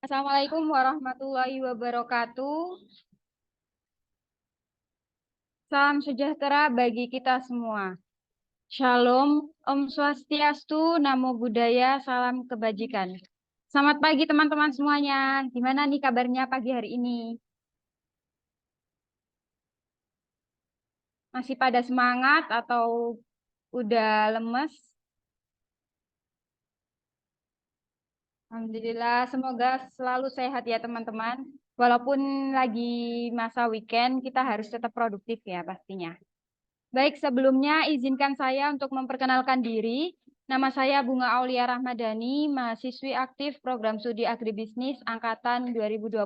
Assalamualaikum warahmatullahi wabarakatuh. Salam sejahtera bagi kita semua. Shalom, Om Swastiastu, Namo Buddhaya, salam kebajikan. Selamat pagi teman-teman semuanya. Gimana nih kabarnya pagi hari ini? Masih pada semangat atau udah lemes? Alhamdulillah, semoga selalu sehat ya teman-teman. Walaupun lagi masa weekend, kita harus tetap produktif ya pastinya. Baik, sebelumnya izinkan saya untuk memperkenalkan diri. Nama saya Bunga Aulia Rahmadani, mahasiswi aktif Program Studi Agribisnis Angkatan 2021.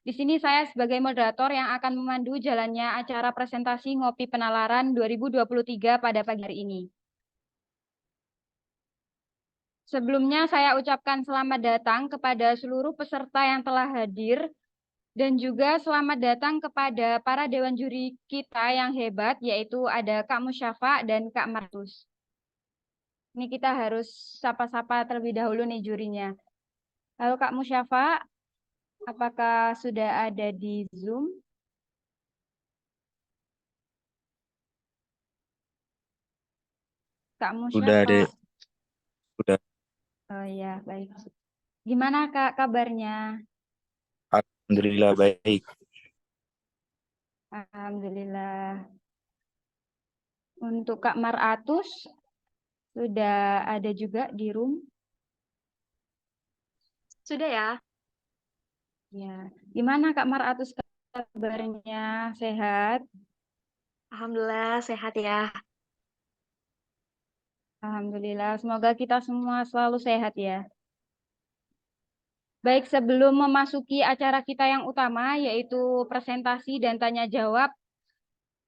Di sini saya sebagai moderator yang akan memandu jalannya acara presentasi Ngopi Penalaran 2023 pada pagi hari ini. Sebelumnya saya ucapkan selamat datang kepada seluruh peserta yang telah hadir dan juga selamat datang kepada para dewan juri kita yang hebat, yaitu ada Kak Musyafa dan Kak Martus. Ini kita harus sapa-sapa terlebih dahulu nih jurinya. Halo Kak Musyafa, apakah sudah ada di Zoom? Kak Udah Musyafa. deh, udah. Oh ya, baik. Gimana Kak kabarnya? Alhamdulillah baik. Alhamdulillah. Untuk Kak Maratus, sudah ada juga di room? Sudah ya? Ya. Gimana Kak Maratus kabarnya? Sehat? Alhamdulillah sehat ya. Alhamdulillah. Semoga kita semua selalu sehat ya. Baik, sebelum memasuki acara kita yang utama, yaitu presentasi dan tanya jawab,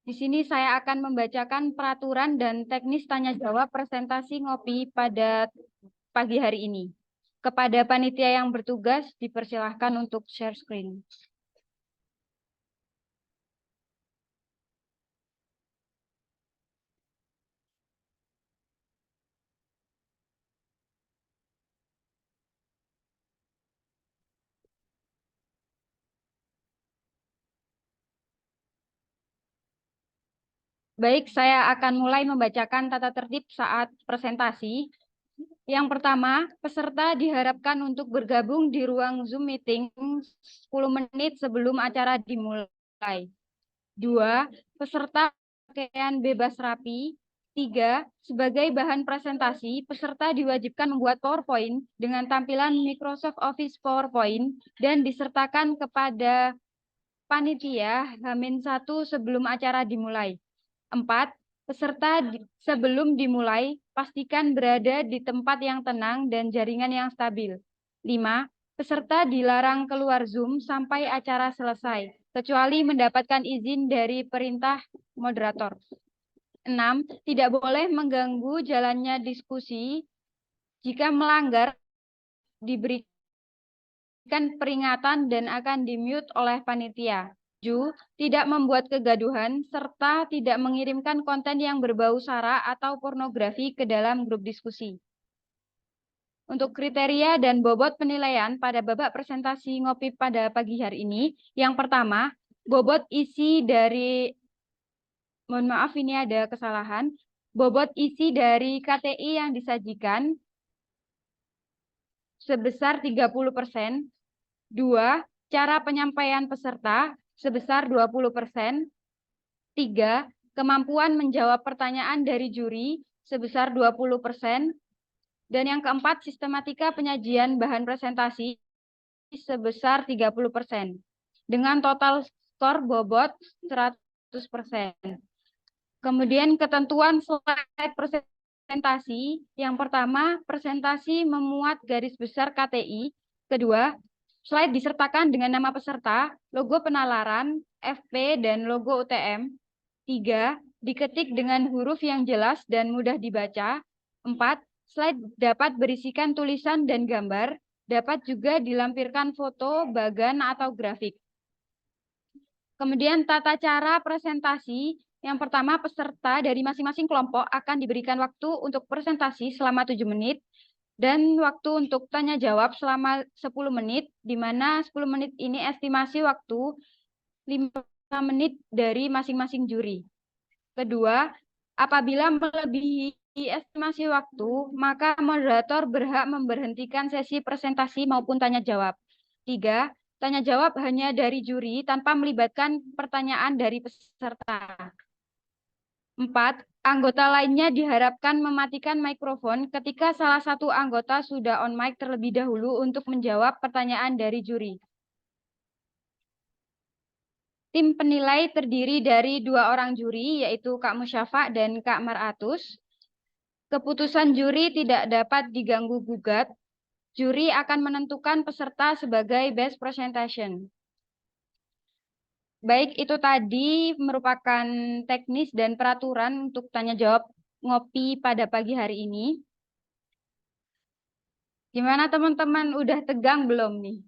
di sini saya akan membacakan peraturan dan teknis tanya jawab presentasi ngopi pada pagi hari ini. Kepada panitia yang bertugas, dipersilahkan untuk share screen. Baik, saya akan mulai membacakan tata tertib saat presentasi. Yang pertama, peserta diharapkan untuk bergabung di ruang Zoom meeting 10 menit sebelum acara dimulai. 2. Peserta pakaian bebas rapi. 3. Sebagai bahan presentasi, peserta diwajibkan membuat PowerPoint dengan tampilan Microsoft Office PowerPoint dan disertakan kepada panitia H-1 sebelum acara dimulai. 4. Peserta sebelum dimulai, pastikan berada di tempat yang tenang dan jaringan yang stabil. 5. Peserta dilarang keluar Zoom sampai acara selesai, kecuali mendapatkan izin dari perintah moderator. 6. Tidak boleh mengganggu jalannya diskusi. Jika melanggar, diberikan peringatan dan akan di-mute oleh panitia. 7. Tidak membuat kegaduhan, serta tidak mengirimkan konten yang berbau sara atau pornografi ke dalam grup diskusi. Untuk kriteria dan bobot penilaian pada babak presentasi ngopi pada pagi hari ini, yang pertama, bobot isi dari, mohon maaf ini ada kesalahan, bobot isi dari KTI yang disajikan sebesar 30%, 2. Cara penyampaian peserta sebesar 20%, 3. Kemampuan menjawab pertanyaan dari juri sebesar 20%, dan yang keempat, sistematika penyajian bahan presentasi sebesar 30%, dengan total skor bobot 100%. Kemudian ketentuan slide presentasi, yang pertama, presentasi memuat garis besar KTI, kedua, slide disertakan dengan nama peserta, logo penalaran, FP, dan logo UTM. 3. Diketik dengan huruf yang jelas dan mudah dibaca. 4. Slide dapat berisikan tulisan dan gambar, dapat juga dilampirkan foto, bagan, atau grafik. Kemudian tata cara presentasi, yang pertama peserta dari masing-masing kelompok akan diberikan waktu untuk presentasi selama 7 menit. Dan waktu untuk tanya jawab selama 10 menit, di mana 10 menit ini estimasi waktu 5 menit dari masing-masing juri. Kedua, apabila melebihi estimasi waktu, maka moderator berhak memberhentikan sesi presentasi maupun tanya jawab. 3, tanya jawab hanya dari juri tanpa melibatkan pertanyaan dari peserta. 4, anggota lainnya diharapkan mematikan mikrofon ketika salah satu anggota sudah on mic terlebih dahulu untuk menjawab pertanyaan dari juri. Tim penilai terdiri dari 2 orang juri, yaitu Kak Musyafa dan Kak Maratus. Keputusan juri tidak dapat diganggu-gugat. Juri akan menentukan peserta sebagai best presentation. Baik, itu tadi merupakan teknis dan peraturan untuk tanya jawab ngopi pada pagi hari ini. Gimana teman-teman, udah tegang belum nih?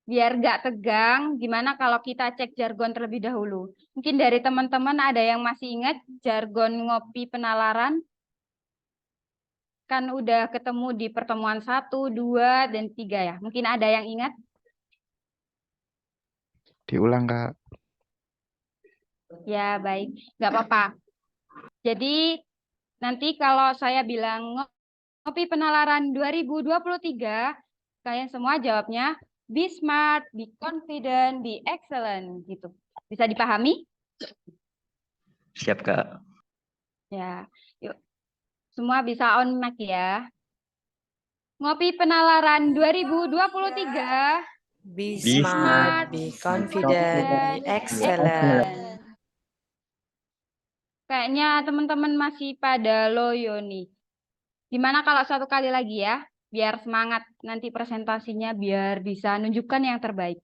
Biar nggak tegang, gimana kalau kita cek jargon terlebih dahulu? Mungkin dari teman-teman ada yang masih ingat jargon ngopi penalaran? Kan udah ketemu di pertemuan 1, 2, dan 3 ya. Mungkin ada yang ingat? Diulang, Kak. Ya, baik. Nggak apa-apa. Jadi, nanti kalau saya bilang ngopi penalaran 2023, kalian semua jawabnya be smart, be confident, be excellent gitu. Bisa dipahami? Siap, Kak. Ya, yuk. Semua bisa on mic ya. Ngopi penalaran 2023. Be Be smart, smart, be be confident, be excellent. Kayaknya teman-teman masih pada loyo nih. Gimana kalau satu kali lagi ya? Biar semangat nanti presentasinya, biar bisa nunjukkan yang terbaik.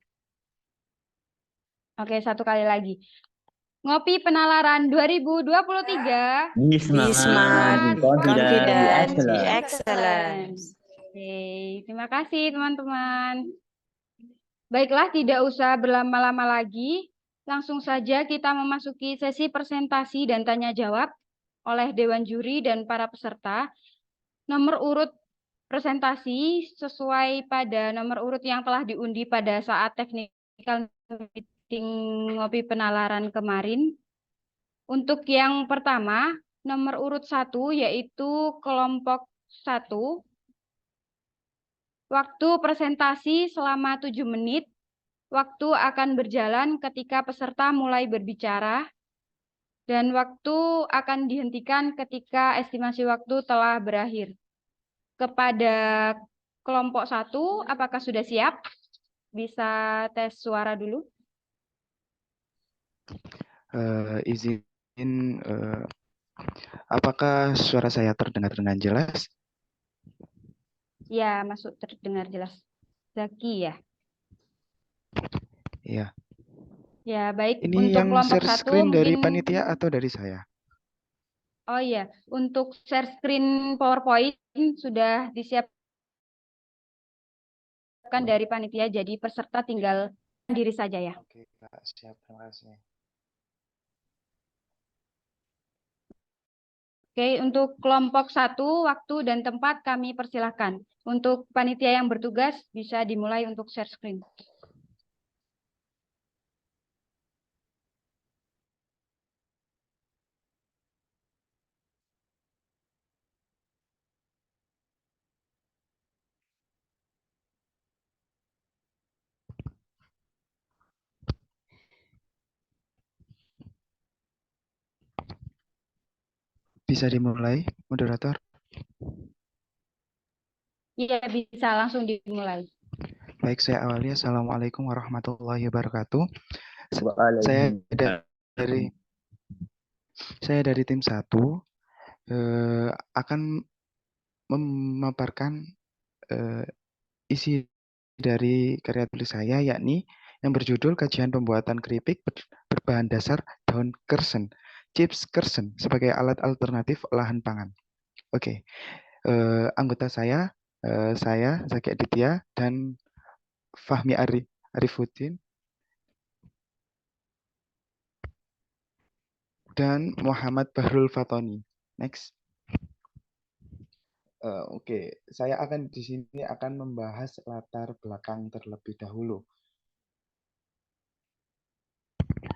Oke, satu kali lagi. Ngopi penalaran 2023. Be Be smart, be be confident, be confident, be excellent. excellent. Oke, terima kasih teman-teman. Baiklah, tidak usah berlama-lama lagi. Langsung saja kita memasuki sesi presentasi dan tanya jawab oleh Dewan Juri dan para peserta. Nomor urut presentasi sesuai pada nomor urut yang telah diundi pada saat technical meeting ngopi penalaran kemarin. Untuk yang pertama, nomor urut 1 yaitu kelompok 1. Waktu presentasi selama 7 menit. Waktu akan berjalan ketika peserta mulai berbicara. Dan waktu akan dihentikan ketika estimasi waktu telah berakhir. Kepada kelompok 1, apakah sudah siap? Bisa tes suara dulu. Izin, apakah suara saya terdengar dengan jelas? Ya, masuk terdengar jelas. Zaki ya? Iya. Ya, baik. Ini Untuk yang kelompok share 1 screen dari mungkin... panitia atau dari saya? Oh iya, untuk share screen PowerPoint sudah disiapkan dari panitia, jadi peserta tinggal diri saja ya. Oke, Kak, siap. Terima kasih. Oke, untuk kelompok 1, waktu dan tempat kami persilahkan. Untuk panitia yang bertugas bisa dimulai untuk share screen. Bisa dimulai, moderator? Iya, bisa langsung dimulai. Baik, saya awali. Assalamualaikum warahmatullahi wabarakatuh. Waalaikumsalam. Saya dari tim 1 akan memaparkan isi dari karya tulis saya, yakni yang berjudul Kajian Pembuatan Keripik Berbahan Dasar Daun Kersen, Chips Kersen sebagai alat alternatif olahan pangan. Oke, anggota saya Zaki Aditya dan Fahmi Arifuddin dan Muhammad Bahrul Fatoni. Next. Oke, saya akan di sini akan membahas latar belakang terlebih dahulu.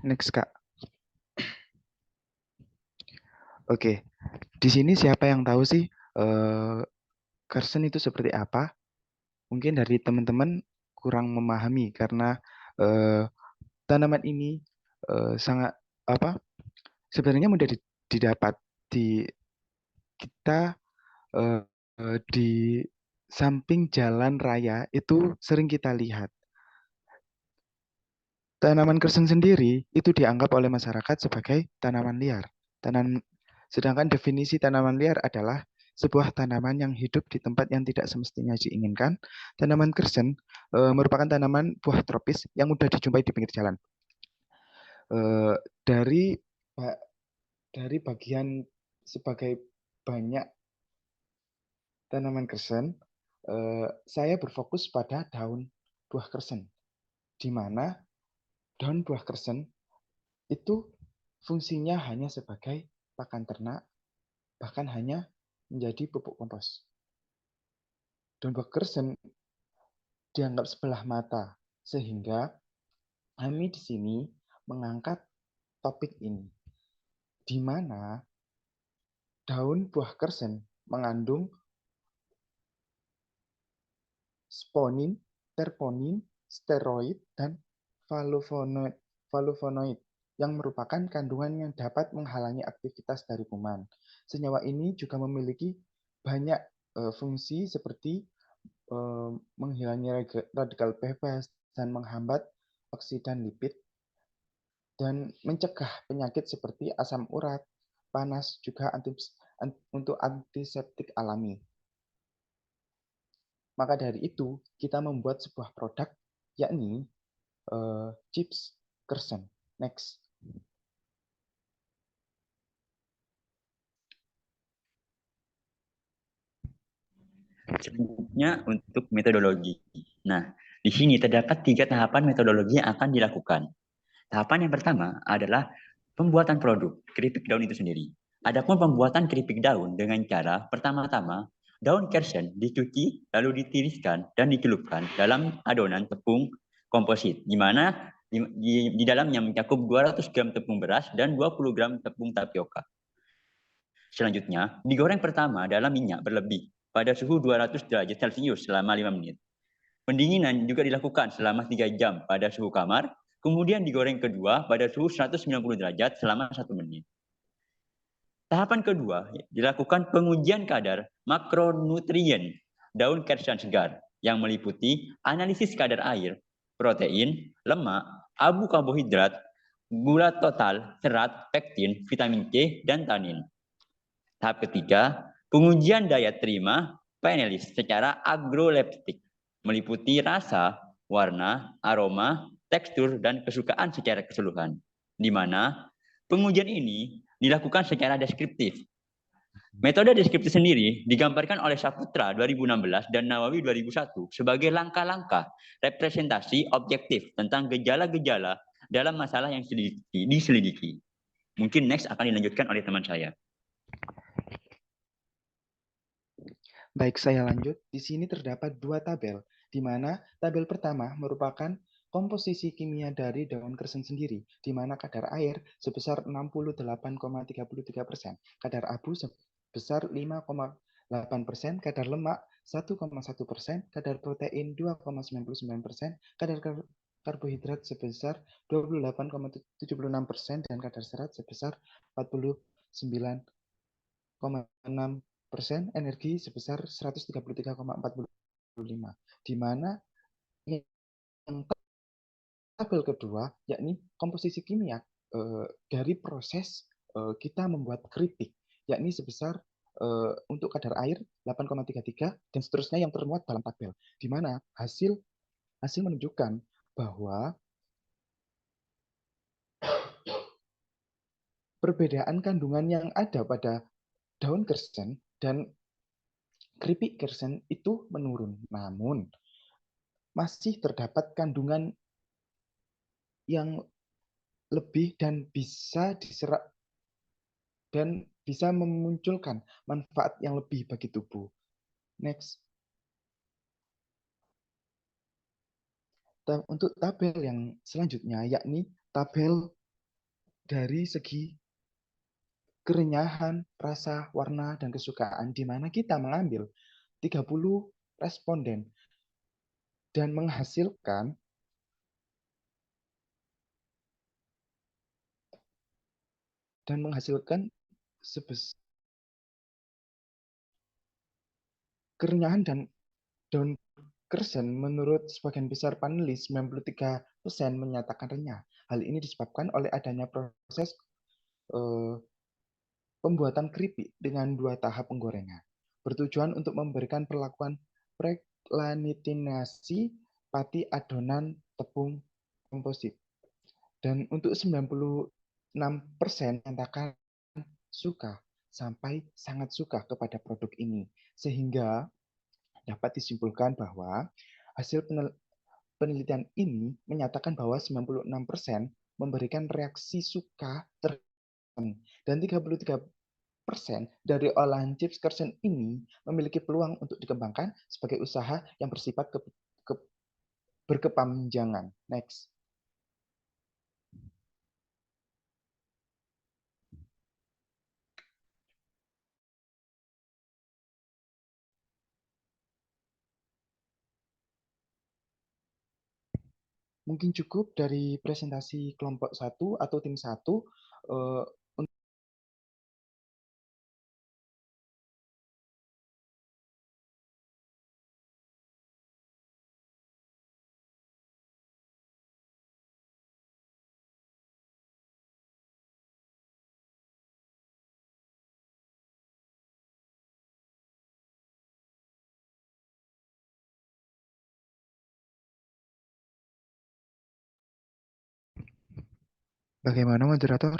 Next, Kak. Oke, di sini siapa yang tahu sih Carson itu seperti apa? Mungkin dari teman-teman kurang memahami karena tanaman ini sangat apa? Sebenarnya mudah didapat di kita di samping jalan raya itu sering kita lihat. Tanaman kersen sendiri itu dianggap oleh masyarakat sebagai tanaman liar. Sedangkan definisi tanaman liar adalah sebuah tanaman yang hidup di tempat yang tidak semestinya diinginkan. Tanaman kersen merupakan tanaman buah tropis yang mudah dijumpai di pinggir jalan. Dari bagian sebagai banyak tanaman kersen, saya berfokus pada daun buah kersen, di mana daun buah kersen itu fungsinya hanya sebagai pakan ternak, bahkan hanya menjadi pupuk kompos. Daun buah kersen dianggap sebelah mata, sehingga kami di sini mengangkat topik ini, di mana daun buah kersen mengandung sponin, terponin, steroid, dan flavonoid yang merupakan kandungan yang dapat menghalangi aktivitas dari kuman. Senyawa ini juga memiliki banyak fungsi seperti menghilangi radikal bebas dan menghambat oksidan lipid dan mencegah penyakit seperti asam urat, panas, juga untuk antiseptik alami. Maka dari itu, kita membuat sebuah produk, yakni chips kersen. Next. Selanjutnya untuk metodologi. Nah, di sini terdapat 3 tahapan metodologi yang akan dilakukan. Tahapan yang pertama adalah pembuatan produk keripik daun itu sendiri. Adapun pembuatan keripik daun dengan cara pertama-tama daun kersen dicuci lalu ditiriskan dan dicelupkan dalam adonan tepung komposit, di mana di dalamnya mencakup 200 gram tepung beras dan 20 gram tepung tapioka. Selanjutnya, digoreng pertama dalam minyak berlebih pada suhu 200 derajat Celcius selama 5 menit. Pendinginan juga dilakukan selama 3 jam pada suhu kamar, kemudian digoreng kedua pada suhu 190 derajat selama 1 menit. Tahapan kedua dilakukan pengujian kadar makronutrien daun kersen segar yang meliputi analisis kadar air, protein, lemak, abu karbohidrat, gula total, serat, pektin, vitamin C, dan tanin. Tahap ketiga, pengujian daya terima panelis secara agroleptik, meliputi rasa, warna, aroma, tekstur, dan kesukaan secara keseluruhan, di mana pengujian ini dilakukan secara deskriptif. Metode deskriptif sendiri digambarkan oleh Saputra 2016 dan Nawawi 2001 sebagai langkah-langkah representasi objektif tentang gejala-gejala dalam masalah yang diselidiki. Mungkin next akan dilanjutkan oleh teman saya. Baik, saya lanjut. Di sini terdapat 2 tabel, di mana tabel pertama merupakan komposisi kimia dari daun kersen sendiri, di mana kadar air sebesar 68,33%, kadar abu sebesar 5,8%, kadar lemak 1,1%, kadar protein 2,99%, kadar karbohidrat sebesar 28,76%, dan kadar serat sebesar 49,6%, energi sebesar 133,45, di mana yang tabel kedua yakni komposisi kimia dari proses kita membuat keripik, yakni sebesar untuk kadar air 8,33 dan seterusnya yang termuat dalam tabel, di mana hasil menunjukkan bahwa perbedaan kandungan yang ada pada daun kersen dan keripik kersen itu menurun, namun masih terdapat kandungan yang lebih dan bisa diserap dan bisa memunculkan manfaat yang lebih bagi tubuh. Next. Untuk tabel yang selanjutnya, yakni tabel dari segi kerenyahan, rasa, warna, dan kesukaan, di mana kita mengambil 30 responden dan menghasilkan sebesar kerenyahan dan daun kersen menurut sebagian besar panelis 93% menyatakan renyah. Hal ini disebabkan oleh adanya proses pembuatan keripik dengan 2 tahap penggorengan. Bertujuan untuk memberikan perlakuan preklanitinasi pati adonan tepung komposit. Dan untuk 96% menyatakan suka sampai sangat suka kepada produk ini. Sehingga dapat disimpulkan bahwa hasil penelitian ini menyatakan bahwa 96% memberikan reaksi suka dan 33% dari olahan chips kersen ini memiliki peluang untuk dikembangkan sebagai usaha yang bersifat berkepanjangan. Next. Mungkin cukup dari presentasi kelompok 1 atau tim 1. Bagaimana moderator?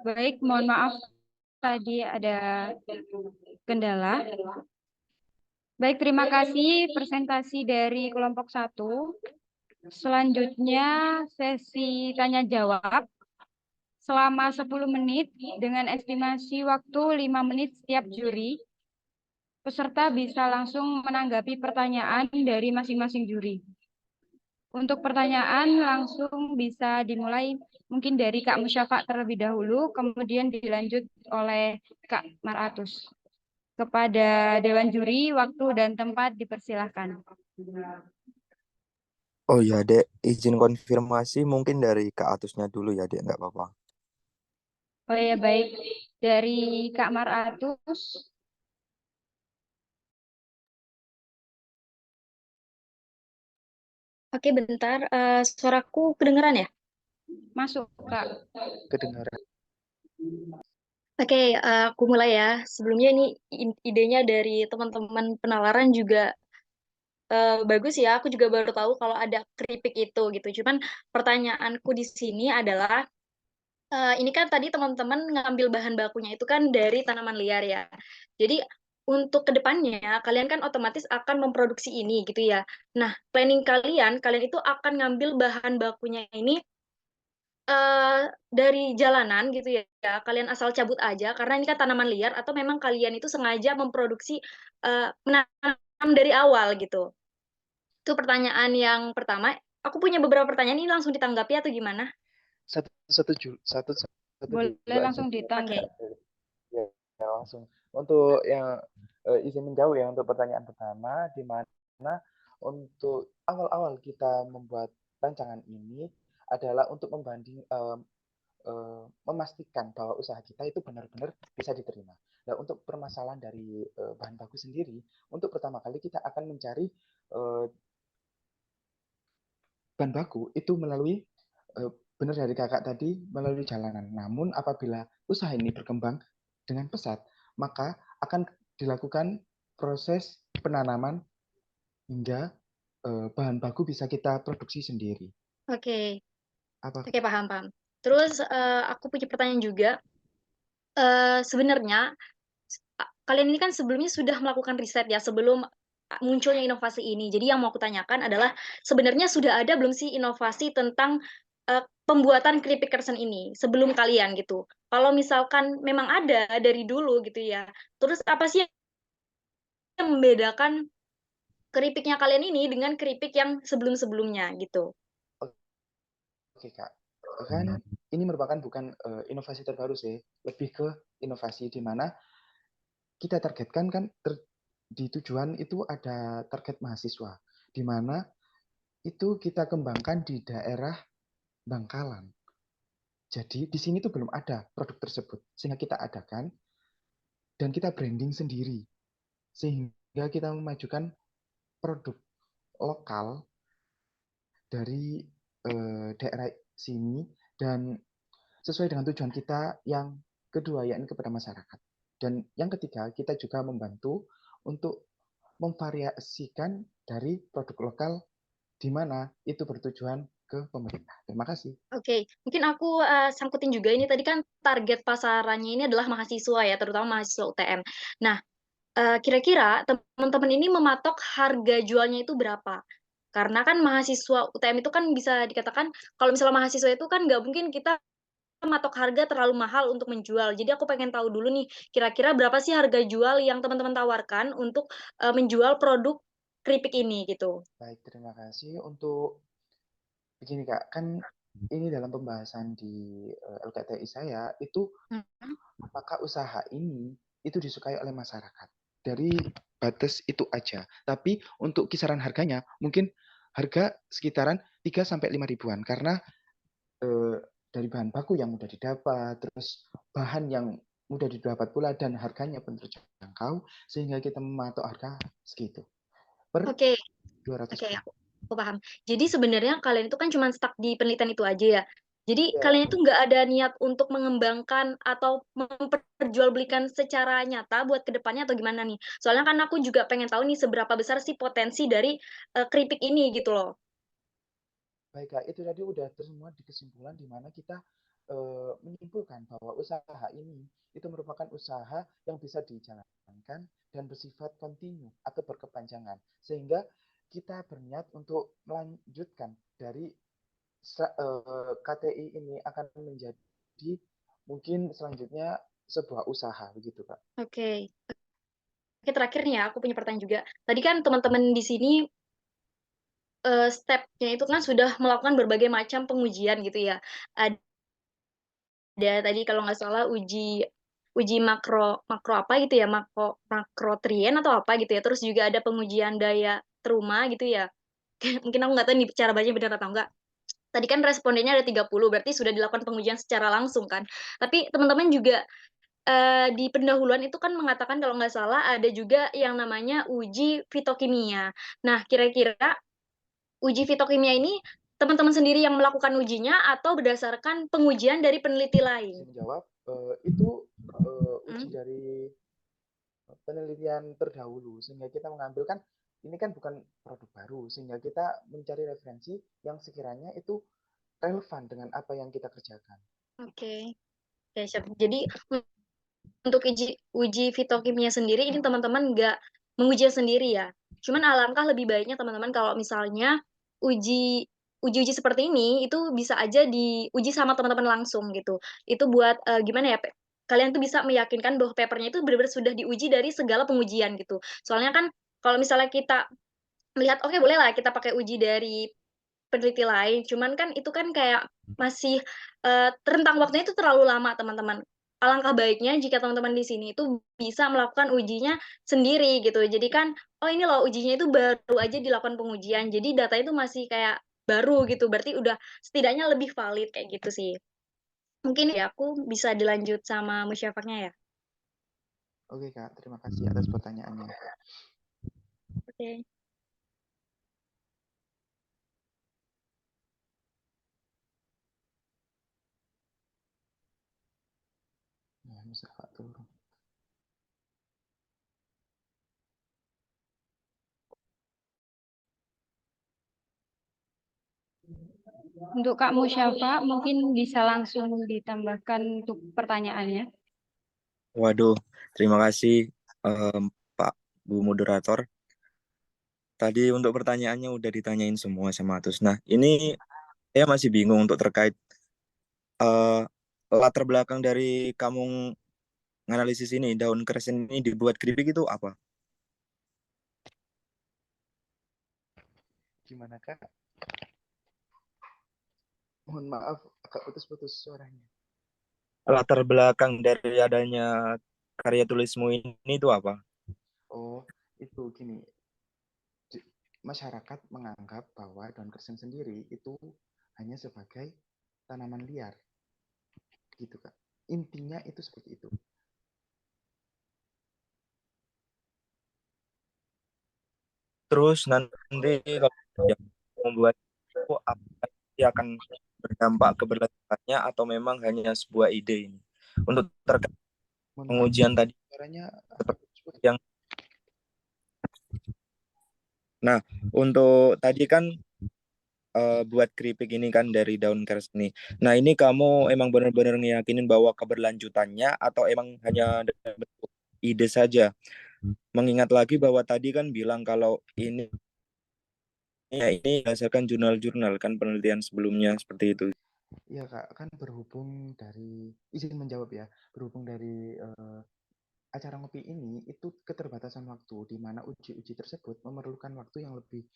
Baik, mohon maaf tadi ada kendala. Baik, terima kasih presentasi dari kelompok 1. Selanjutnya sesi tanya jawab selama 10 menit dengan estimasi waktu 5 menit setiap juri. Peserta bisa langsung menanggapi pertanyaan dari masing-masing juri. Untuk pertanyaan langsung bisa dimulai mungkin dari Kak Musyafa terlebih dahulu, kemudian dilanjut oleh Kak Maratus. Kepada Dewan Juri, waktu dan tempat dipersilahkan. Oh ya, Dek, izin konfirmasi mungkin dari Kak Atusnya dulu ya, Dek, nggak apa-apa. Oh ya, baik. Dari Kak Maratus. Oke, bentar. Suaraku kedengeran ya? Masuk, Kak. Kedengaran. Oke, aku mulai ya. Sebelumnya ini idenya dari teman-teman penalaran juga bagus ya. Aku juga baru tahu kalau ada keripik itu gitu. Cuman pertanyaanku di sini adalah, ini kan tadi teman-teman ngambil bahan bakunya itu kan dari tanaman liar ya. Jadi untuk kedepannya kalian kan otomatis akan memproduksi ini gitu ya. Nah, planning kalian itu akan ngambil bahan bakunya ini dari jalanan gitu ya, kalian asal cabut aja karena ini kan tanaman liar atau memang kalian itu sengaja memproduksi, menanam dari awal gitu? Itu pertanyaan yang pertama. Aku punya beberapa pertanyaan, ini langsung ditanggapi atau gimana? Satu Boleh dulu aja. langsung ditanggapi. Ya, langsung. Untuk yang izin menjawab ya untuk pertanyaan pertama, di mana untuk awal-awal kita membuat rancangan ini adalah untuk memastikan bahwa usaha kita itu benar-benar bisa diterima. Nah, untuk permasalahan dari bahan baku sendiri, untuk pertama kali kita akan mencari bahan baku itu melalui benar dari kakak tadi melalui jalanan. Namun apabila usaha ini berkembang dengan pesat, maka akan dilakukan proses penanaman hingga bahan baku bisa kita produksi sendiri. Oke. Apa? Oke, paham. Terus aku punya pertanyaan juga. Sebenarnya kalian ini kan sebelumnya sudah melakukan riset ya sebelum munculnya inovasi ini. Jadi yang mau aku tanyakan adalah sebenarnya sudah ada belum sih inovasi tentang pembuatan keripik kersen ini sebelum kalian gitu. Kalau misalkan memang ada dari dulu gitu ya, terus apa sih yang membedakan keripiknya kalian ini dengan keripik yang sebelum-sebelumnya gitu? Oke Kak, kan ini merupakan bukan inovasi terbaru sih, lebih ke inovasi di mana kita targetkan kan di tujuan itu ada target mahasiswa, di mana itu kita kembangkan di daerah Bangkalan. Jadi di sini tuh belum ada produk tersebut, sehingga kita adakan dan kita branding sendiri, sehingga kita memajukan produk lokal dari daerah sini dan sesuai dengan tujuan kita yang kedua, yakni kepada masyarakat. Dan yang ketiga, kita juga membantu untuk memvariasikan dari produk lokal di mana itu bertujuan ke pemerintah. Terima kasih. Oke, mungkin aku sangkutin juga ini tadi kan target pasarannya ini adalah mahasiswa ya, terutama mahasiswa UTM. Nah, kira-kira teman-teman ini mematok harga jualnya itu berapa? Karena kan mahasiswa UTM itu kan bisa dikatakan kalau misalnya mahasiswa itu kan nggak mungkin kita matok harga terlalu mahal untuk menjual. Jadi aku pengen tahu dulu nih, kira-kira berapa sih harga jual yang teman-teman tawarkan untuk menjual produk keripik ini gitu? Baik, terima kasih. Untuk begini Kak, kan ini dalam pembahasan di LKTI saya, itu apakah usaha ini itu disukai oleh masyarakat. Dari batas itu aja. Tapi untuk kisaran harganya, mungkin harga sekitaran 3-5 ribuan. Karena dari bahan baku yang mudah didapat, terus bahan yang mudah didapat pula, dan harganya pun terjangkau, sehingga kita mematok harga segitu. Per Oke, 200 oke, gram. aku paham. Jadi sebenarnya kalian itu kan cuma stuck di penelitian itu aja ya. Jadi Ya, kalian itu nggak ada niat untuk mengembangkan atau memperjualbelikan secara nyata buat kedepannya atau gimana nih? Soalnya kan aku juga pengen tahu nih seberapa besar sih potensi dari keripik ini gitu loh. baik Kak, itu tadi udah semua di kesimpulan di mana kita menyimpulkan bahwa usaha ini itu merupakan usaha yang bisa dijalankan dan bersifat kontinu atau berkepanjangan. Sehingga kita berniat untuk melanjutkan dari KTI ini akan menjadi mungkin selanjutnya sebuah usaha begitu Kak. Oke. Oke, terakhir nih ya, aku punya pertanyaan juga. Tadi kan teman-teman di sini step-nya itu kan sudah melakukan berbagai macam pengujian gitu ya. Ada tadi kalau nggak salah uji makro apa gitu ya, makrotrien atau apa gitu ya. Terus juga ada pengujian daya teruma gitu ya. Mungkin aku nggak tahu nih cara bacanya benar atau enggak. Tadi kan respondennya ada 30, berarti sudah dilakukan pengujian secara langsung kan. Tapi teman-teman juga di pendahuluan itu kan mengatakan kalau nggak salah ada juga yang namanya uji fitokimia. Nah, kira-kira uji fitokimia ini teman-teman sendiri yang melakukan ujinya atau berdasarkan pengujian dari peneliti lain? Saya menjawab, itu uji dari penelitian terdahulu, sehingga kita mengambil kan ini kan bukan produk baru, sehingga kita mencari referensi yang sekiranya itu relevan dengan apa yang kita kerjakan. Oke. Oke, siap. Jadi untuk uji fitokimia sendiri ini teman-teman nggak menguji sendiri ya. Cuman alangkah lebih baiknya teman-teman kalau misalnya uji seperti ini itu bisa aja diuji sama teman-teman langsung gitu. Itu buat gimana ya? Kalian tuh bisa meyakinkan bahwa papernya itu benar-benar sudah diuji dari segala pengujian gitu. Soalnya kan kalau misalnya kita melihat oke boleh lah kita pakai uji dari peneliti lain, cuman kan itu kan kayak masih, rentang waktunya itu terlalu lama, teman-teman. Alangkah baiknya jika teman-teman di sini itu bisa melakukan ujinya sendiri gitu. Jadi kan, "Oh ini loh ujinya itu baru aja dilakukan pengujian, jadi data itu masih kayak baru," gitu. Berarti udah setidaknya lebih valid kayak gitu sih. Mungkin ya aku bisa dilanjut sama musyafaknya ya? Oke Kak, terima kasih atas pertanyaannya. Oke. Nah, Mustafa turun. Untuk Kak Musyafa, mungkin bisa langsung ditambahkan untuk pertanyaannya. Waduh, terima kasih Pak Bu Moderator. Tadi untuk pertanyaannya udah ditanyain semua sama Atus. Nah, ini saya masih bingung untuk terkait eh, latar belakang dari kamu nganalisis ini daun kersen ini dibuat keripik itu apa? Gimana Kak? Mohon maaf, agak putus-putus suaranya. Latar belakang dari adanya karya tulismu ini itu apa? Oh, itu gini. Masyarakat menganggap bahwa daun kersen sendiri itu hanya sebagai tanaman liar. Gitu Kak. Intinya itu seperti itu. Terus nanti kalau yang membuat itu apa yang akan berdampak keberlanjutannya atau memang hanya sebuah ide ini? Untuk terkait Mohon maaf, pengujian tadi suaranya agak seperti putus-putus. yang untuk tadi kan buat keripik ini kan dari daun keris ini. Nah, ini kamu emang benar-benar ngeyakinin bahwa keberlanjutannya atau emang hanya dalam bentuk ide saja? Mengingat lagi bahwa tadi kan bilang kalau ini berdasarkan jurnal-jurnal kan penelitian sebelumnya seperti itu. Iya Kak, kan berhubung dari, izin menjawab ya, berhubung dari acara ngopi ini itu keterbatasan waktu di mana uji-uji tersebut memerlukan waktu yang lebih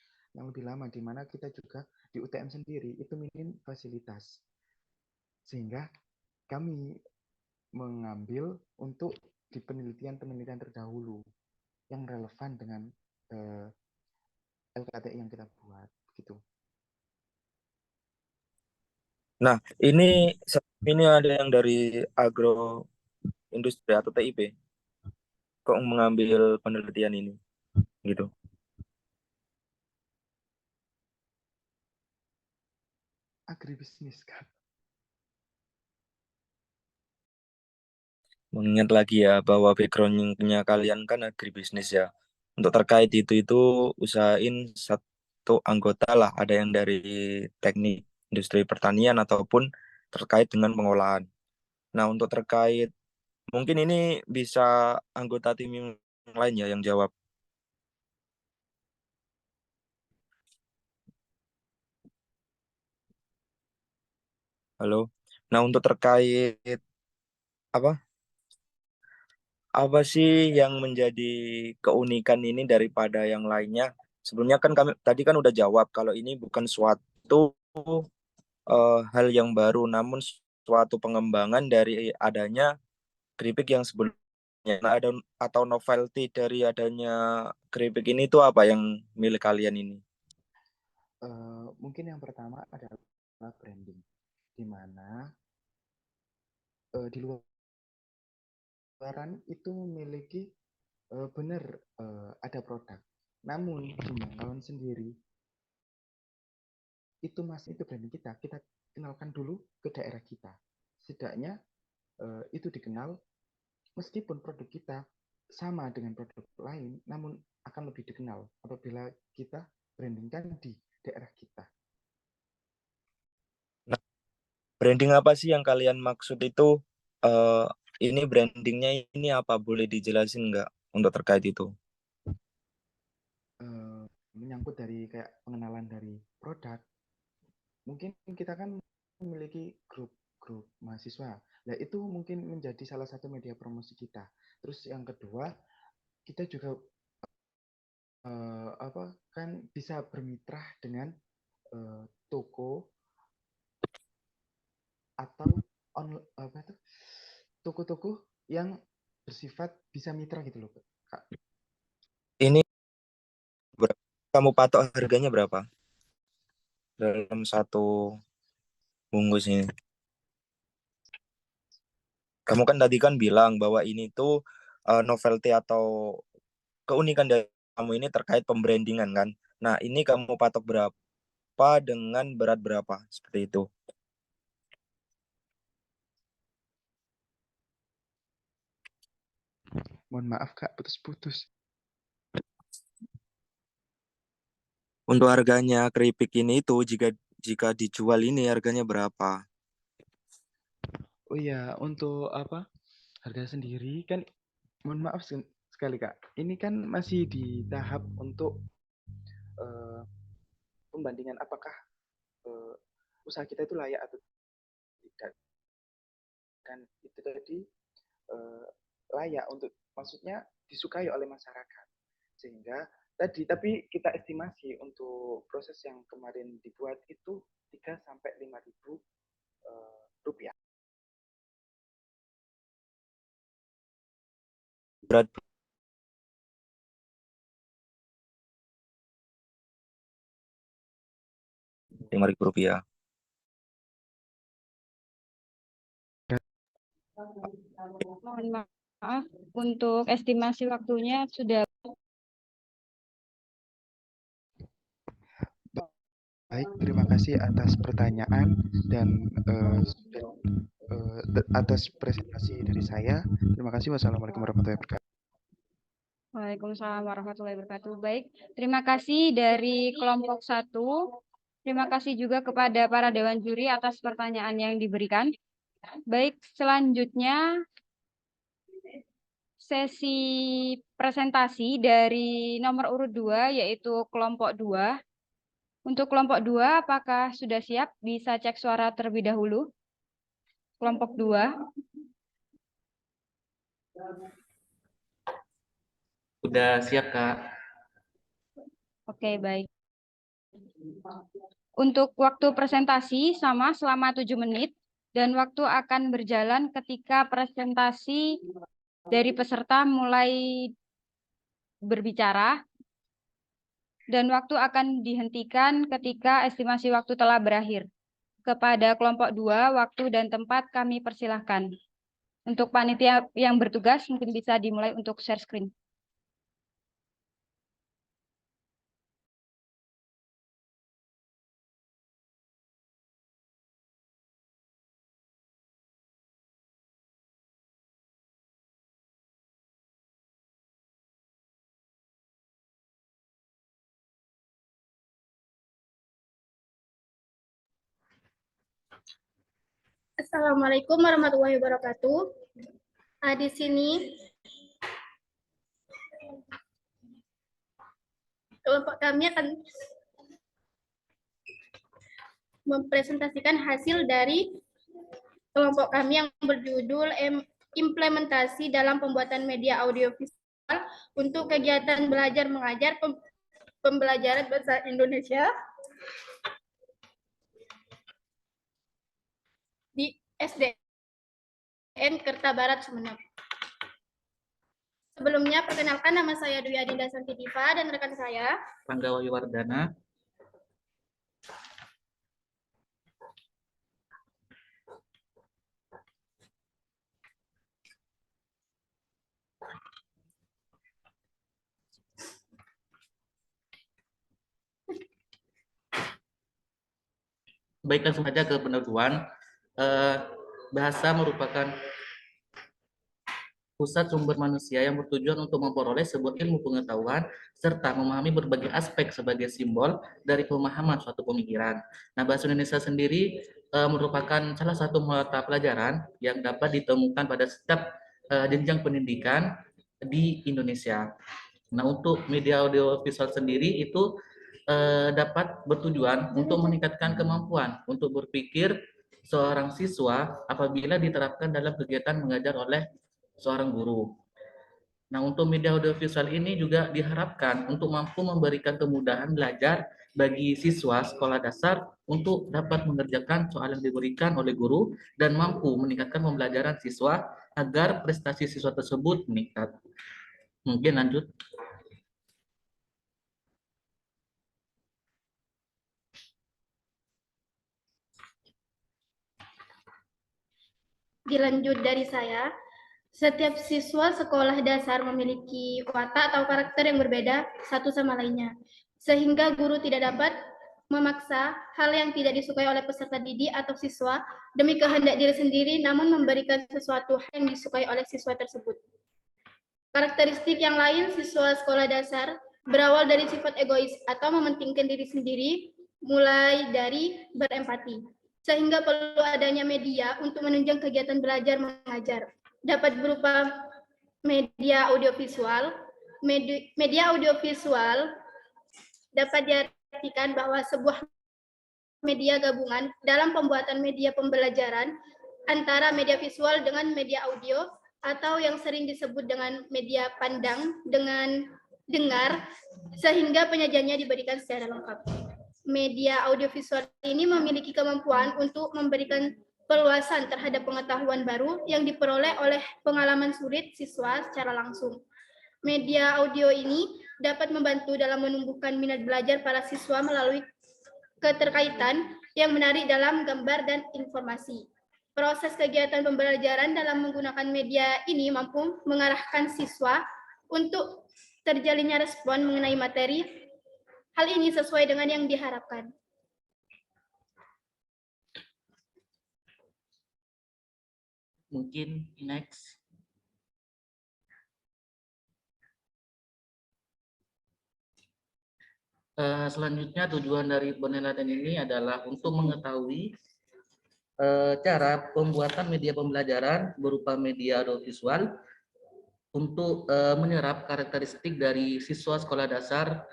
lama, di mana kita juga di UTM sendiri itu minim fasilitas, sehingga kami mengambil untuk di penelitian-penelitian terdahulu yang relevan dengan LKTI yang kita buat gitu. Nah, ini ada yang dari agro industri atau TIP kok mengambil penelitian ini gitu. Agribisnis Kak. Mengingat lagi ya bahwa backgroundnya kalian kan agribisnis ya. Untuk terkait itu usahain satu anggota lah ada yang dari teknik industri pertanian ataupun terkait dengan pengolahan. Nah, untuk terkait mungkin ini bisa anggota tim yang lain ya yang jawab. Halo. Nah, untuk terkait apa? Apa sih yang menjadi keunikan ini daripada yang lainnya? Sebelumnya kan kami tadi kan udah jawab kalau ini bukan suatu hal yang baru, namun suatu pengembangan dari adanya keripik yang sebelumnya. Nah, ada atau novelty dari adanya keripik ini tuh apa yang milik kalian ini? Mungkin yang pertama adalah branding, di mana di luaran itu memiliki benar ada produk, namun Jumangkawan sendiri itu masih itu branding kita kenalkan dulu ke daerah kita, setidaknya itu dikenal meskipun produk kita sama dengan produk lain, namun akan lebih dikenal apabila kita brandingkan di daerah kita. Nah, branding apa sih yang kalian maksud itu? eh ini brandingnya ini apa? Boleh dijelasin nggak untuk terkait itu? Menyangkut dari kayak pengenalan dari produk, mungkin kita kan memiliki grup mahasiswa. Nah, itu mungkin menjadi salah satu media promosi kita. Terus yang kedua, kita juga kan bisa bermitra dengan toko atau toko-toko yang bersifat bisa mitra gitu loh, Kak. Ini kamu patok harganya berapa dalam satu bungkus ini? Kamu kan tadi kan bilang bahwa ini tuh novelty atau keunikan dari kamu ini terkait pembrandingan kan. Nah, ini kamu patok berapa dengan berat berapa? Seperti itu. Mohon maaf, Kak, putus-putus. Untuk harganya keripik ini itu jika dijual ini harganya berapa? Oh iya, untuk harga sendiri kan, mohon maaf sekali Kak, ini kan masih di tahap untuk eh, pembandingan apakah usaha kita itu layak atau tidak. dan itu tadi layak untuk, maksudnya disukai oleh masyarakat. Sehingga tadi, tapi kita estimasi untuk proses yang kemarin dibuat itu 3 sampai 5.000 rupiah. Berat Rp5.000. Mohon maaf, untuk estimasi waktunya sudah. Baik, terima kasih atas pertanyaan dan atas presentasi dari saya. Terima kasih. Wassalamualaikum warahmatullahi wabarakatuh. Waalaikumsalam warahmatullahi wabarakatuh. Baik, terima kasih dari kelompok 1. Terima kasih juga kepada para dewan juri atas pertanyaan yang diberikan. Baik, selanjutnya sesi presentasi dari nomor urut 2, yaitu kelompok 2. Untuk kelompok 2, apakah sudah siap? Bisa cek suara terlebih dahulu. Kelompok 2. Sudah siap, Kak. Oke, baik. Untuk waktu presentasi sama selama 7 menit, dan waktu akan berjalan ketika presentasi dari peserta mulai berbicara, dan waktu akan dihentikan ketika estimasi waktu telah berakhir. Kepada kelompok 2, waktu dan tempat kami persilahkan. Untuk panitia yang bertugas, mungkin bisa dimulai untuk share screen. Assalamualaikum warahmatullahi wabarakatuh. Di sini kelompok kami akan mempresentasikan hasil dari kelompok kami yang berjudul implementasi dalam pembuatan media audiovisual untuk kegiatan belajar mengajar pembelajaran bahasa Indonesia di SDN Kertabarat Sumeneb. Sebelumnya, perkenalkan, nama saya Dwi Adinda Santidiva dan rekan saya Rangga Wahyuwardana. Baik, langsung saja ke pendahuluan. Bahasa merupakan pusat sumber manusia yang bertujuan untuk memperoleh sebuah ilmu pengetahuan serta memahami berbagai aspek sebagai simbol dari pemahaman suatu pemikiran. Nah, bahasa Indonesia sendiri merupakan salah satu mata pelajaran yang dapat ditemukan pada setiap jenjang pendidikan di Indonesia. Nah, untuk media audiovisual sendiri itu dapat bertujuan untuk meningkatkan kemampuan untuk berpikir seorang siswa apabila diterapkan dalam kegiatan mengajar oleh seorang guru. Nah, untuk media audiovisual ini juga diharapkan untuk mampu memberikan kemudahan belajar bagi siswa sekolah dasar untuk dapat mengerjakan soal yang diberikan oleh guru dan mampu meningkatkan pembelajaran siswa agar prestasi siswa tersebut meningkat. Mungkin lanjut. Dilanjut dari saya, setiap siswa sekolah dasar memiliki watak atau karakter yang berbeda satu sama lainnya, sehingga guru tidak dapat memaksa hal yang tidak disukai oleh peserta didik atau siswa demi kehendak diri sendiri, namun memberikan sesuatu yang disukai oleh siswa tersebut. Karakteristik yang lain siswa sekolah dasar berawal dari sifat egois atau mementingkan diri sendiri, mulai dari berempati, sehingga perlu adanya media untuk menunjang kegiatan belajar mengajar. Dapat berupa media audiovisual. Media audiovisual dapat diartikan bahwa sebuah media gabungan dalam pembuatan media pembelajaran antara media visual dengan media audio atau yang sering disebut dengan media pandang dengan dengar, sehingga penyajiannya diberikan secara lengkap. Media audiovisual ini memiliki kemampuan untuk memberikan peluasan terhadap pengetahuan baru yang diperoleh oleh pengalaman sulit siswa secara langsung. Media audio ini dapat membantu dalam menumbuhkan minat belajar para siswa melalui keterkaitan yang menarik dalam gambar dan informasi. Proses kegiatan pembelajaran dalam menggunakan media ini mampu mengarahkan siswa untuk terjalinnya respon mengenai materi. Hal ini sesuai dengan yang diharapkan. Mungkin next. Selanjutnya tujuan dari penelitian ini adalah untuk mengetahui cara pembuatan media pembelajaran berupa media audiovisual untuk menyerap karakteristik dari siswa sekolah dasar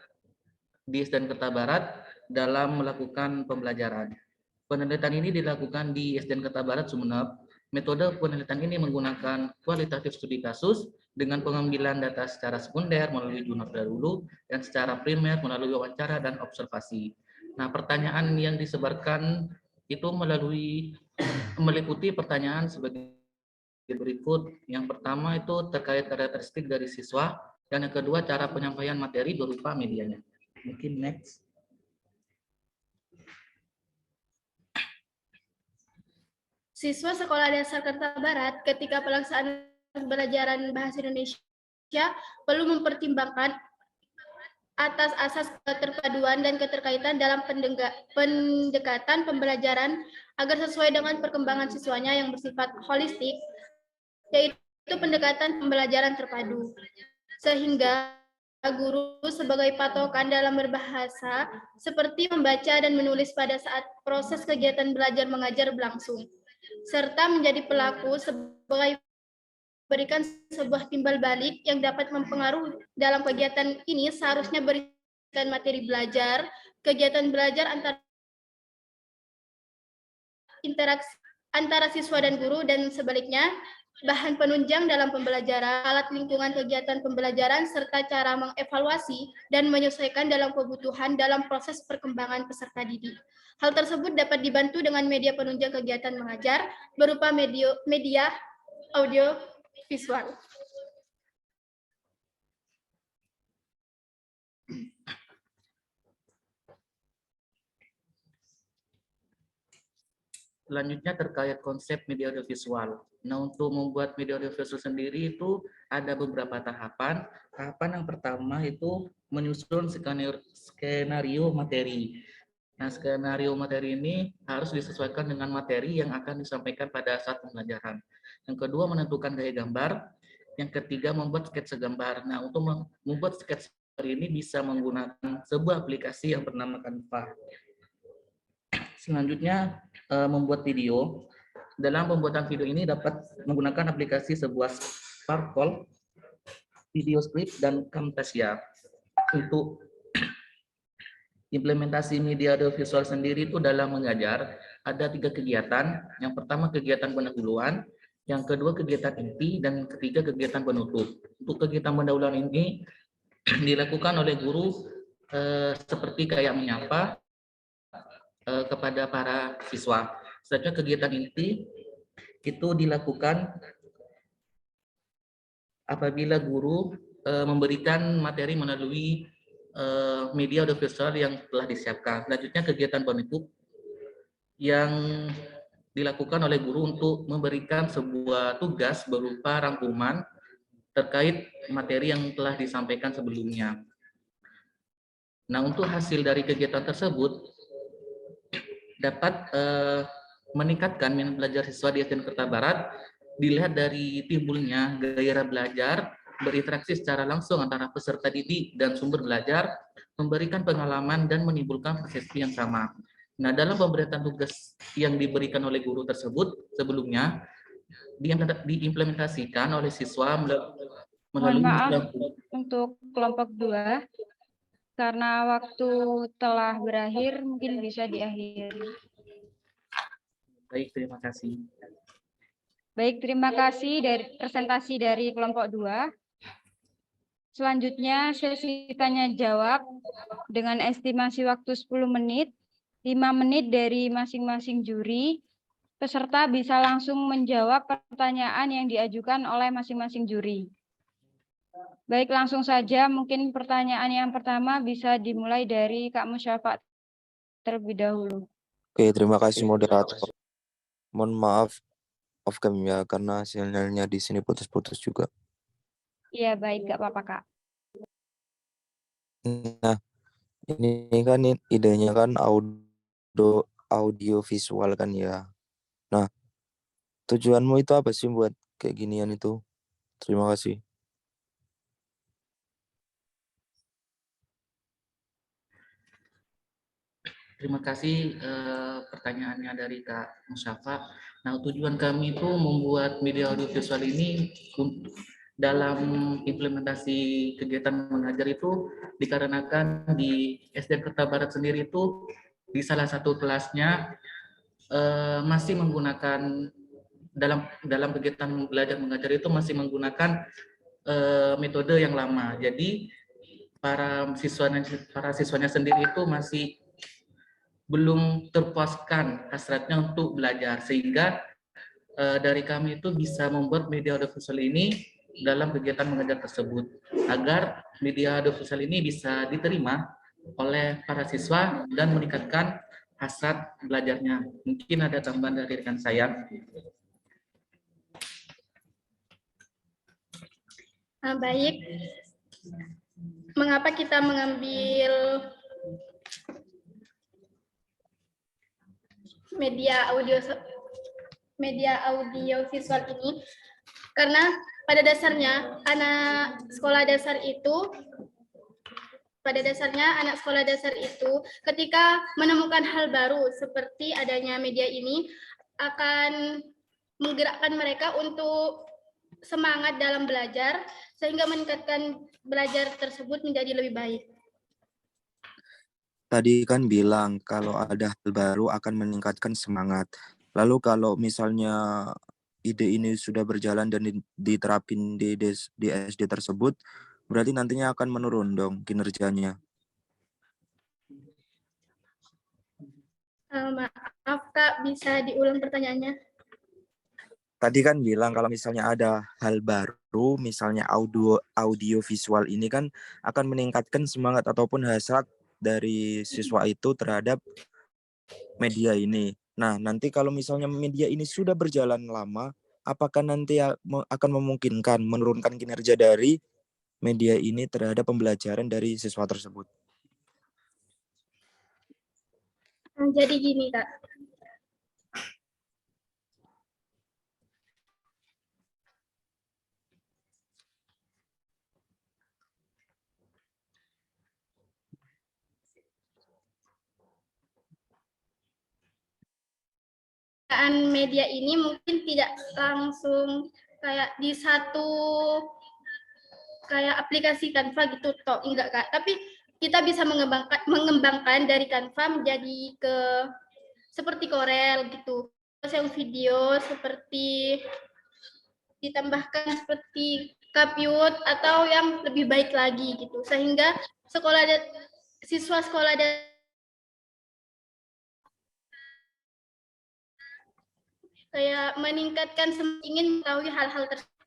di SDN Kerta Barat dalam melakukan pembelajaran. Penelitian ini dilakukan di SDN Kerta Barat Sumeneb. Metode penelitian ini menggunakan kualitatif studi kasus dengan pengambilan data secara sekunder melalui jurnal terdahulu dan secara primer melalui wawancara dan observasi. Nah, pertanyaan yang disebarkan itu meliputi pertanyaan sebagai berikut. Yang pertama itu terkait karakteristik dari siswa, dan yang kedua cara penyampaian materi berupa medianya. Mungkin next. Siswa Sekolah Dasar Kerta Barat ketika pelaksanaan pembelajaran bahasa Indonesia perlu mempertimbangkan atas asas keterpaduan dan keterkaitan dalam pendekatan pembelajaran agar sesuai dengan perkembangan siswanya yang bersifat holistik, yaitu pendekatan pembelajaran terpadu. Sehingga guru sebagai patokan dalam berbahasa seperti membaca dan menulis pada saat proses kegiatan belajar mengajar berlangsung, serta menjadi pelaku sebagai berikan sebuah timbal balik yang dapat mempengaruhi dalam kegiatan ini. Seharusnya berikan materi belajar, kegiatan belajar interaksi antara siswa dan guru, dan sebaliknya bahan penunjang dalam pembelajaran, alat lingkungan kegiatan pembelajaran, serta cara mengevaluasi dan menyesuaikan dalam kebutuhan dalam proses perkembangan peserta didik. Hal tersebut dapat dibantu dengan media penunjang kegiatan mengajar berupa media audio visual. Selanjutnya terkait konsep media audiovisual. Nah, untuk membuat media audiovisual sendiri itu ada beberapa tahapan. Tahapan yang pertama itu menyusun skenario materi. Nah, skenario materi ini harus disesuaikan dengan materi yang akan disampaikan pada saat pembelajaran. Yang kedua, menentukan gaya gambar. Yang ketiga, membuat sketsa gambar. Nah, untuk membuat sketsa ini bisa menggunakan sebuah aplikasi yang bernama Canva. Selanjutnya, membuat video. Dalam pembuatan video ini dapat menggunakan aplikasi sebuah Sparkle, Video Script, dan Camtasia. Untuk implementasi media audiovisual sendiri itu dalam mengajar ada 3 kegiatan. Yang pertama kegiatan pendahuluan, yang kedua kegiatan inti, dan ketiga kegiatan penutup. Untuk kegiatan pendahuluan ini dilakukan oleh guru seperti kayak menyapa kepada para siswa. Selanjutnya kegiatan inti itu dilakukan apabila guru memberikan materi melalui media audiovisual yang telah disiapkan. Selanjutnya kegiatan penutup yang dilakukan oleh guru untuk memberikan sebuah tugas berupa rangkuman terkait materi yang telah disampaikan sebelumnya. Nah, untuk hasil dari kegiatan tersebut dapat meningkatkan minat belajar siswa di SDN Kerta Barat dilihat dari timbulnya gairah belajar, berinteraksi secara langsung antara peserta didik dan sumber belajar, memberikan pengalaman dan menimbulkan persepsi yang sama. Nah, dalam pemberian tugas yang diberikan oleh guru tersebut sebelumnya diimplementasikan oleh siswa melalui untuk kelompok 2. Karena waktu telah berakhir, mungkin bisa diakhiri. Baik, terima kasih. Baik, terima kasih dari presentasi dari kelompok 2. Selanjutnya sesi tanya jawab dengan estimasi waktu 10 menit, 5 menit dari masing-masing juri. Peserta bisa langsung menjawab pertanyaan yang diajukan oleh masing-masing juri. Baik, langsung saja mungkin pertanyaan yang pertama bisa dimulai dari Kak Musyafa terlebih dahulu. Oke, terima kasih moderator. Mohon maaf off cam ya karena sinyalnya di sini putus-putus juga. Iya, baik, gak apa-apa, Kak. Nah, ini kan idenya kan audio visual kan ya. Nah, tujuanmu itu apa sih buat kayak ginian itu? Terima kasih. Terima kasih pertanyaannya dari Kak Musyafa. Nah, tujuan kami itu membuat media audiovisual ini dalam implementasi kegiatan mengajar itu dikarenakan di SDN Kerta Barat sendiri itu di salah satu kelasnya masih menggunakan dalam kegiatan belajar mengajar itu masih menggunakan metode yang lama. Jadi para siswanya sendiri itu masih belum terpuaskan hasratnya untuk belajar, sehingga dari kami itu bisa membuat media audiovisual ini dalam kegiatan mengajar tersebut agar media audiovisual ini bisa diterima oleh para siswa dan meningkatkan hasrat belajarnya. Mungkin ada tambahan dari rekan saya. Baik, mengapa kita mengambil media audio visual ini? Karena pada dasarnya anak sekolah dasar itu ketika menemukan hal baru seperti adanya media ini akan menggerakkan mereka untuk semangat dalam belajar sehingga meningkatkan belajar tersebut menjadi lebih baik. Tadi kan bilang kalau ada hal baru akan meningkatkan semangat. Lalu kalau misalnya ide ini sudah berjalan dan diterapin di SD tersebut, berarti nantinya akan menurun dong kinerjanya. Maaf Kak, bisa diulang pertanyaannya? Tadi kan bilang kalau misalnya ada hal baru, misalnya audio visual ini kan akan meningkatkan semangat ataupun hasrat dari siswa itu terhadap media ini. Nah, nanti kalau misalnya media ini sudah berjalan lama, apakah nanti akan memungkinkan menurunkan kinerja dari media ini terhadap pembelajaran dari siswa tersebut? Jadi gini Kak. Media ini mungkin tidak langsung kayak di satu kayak aplikasi Canva gitu toh, enggak Kak, tapi kita bisa mengembangkan dari Canva menjadi ke seperti Corel gitu. Terus yang video seperti ditambahkan seperti Kapiut atau yang lebih baik lagi gitu, sehingga siswa sekolah kayak meningkatkan ingin mengetahui hal-hal tersebut.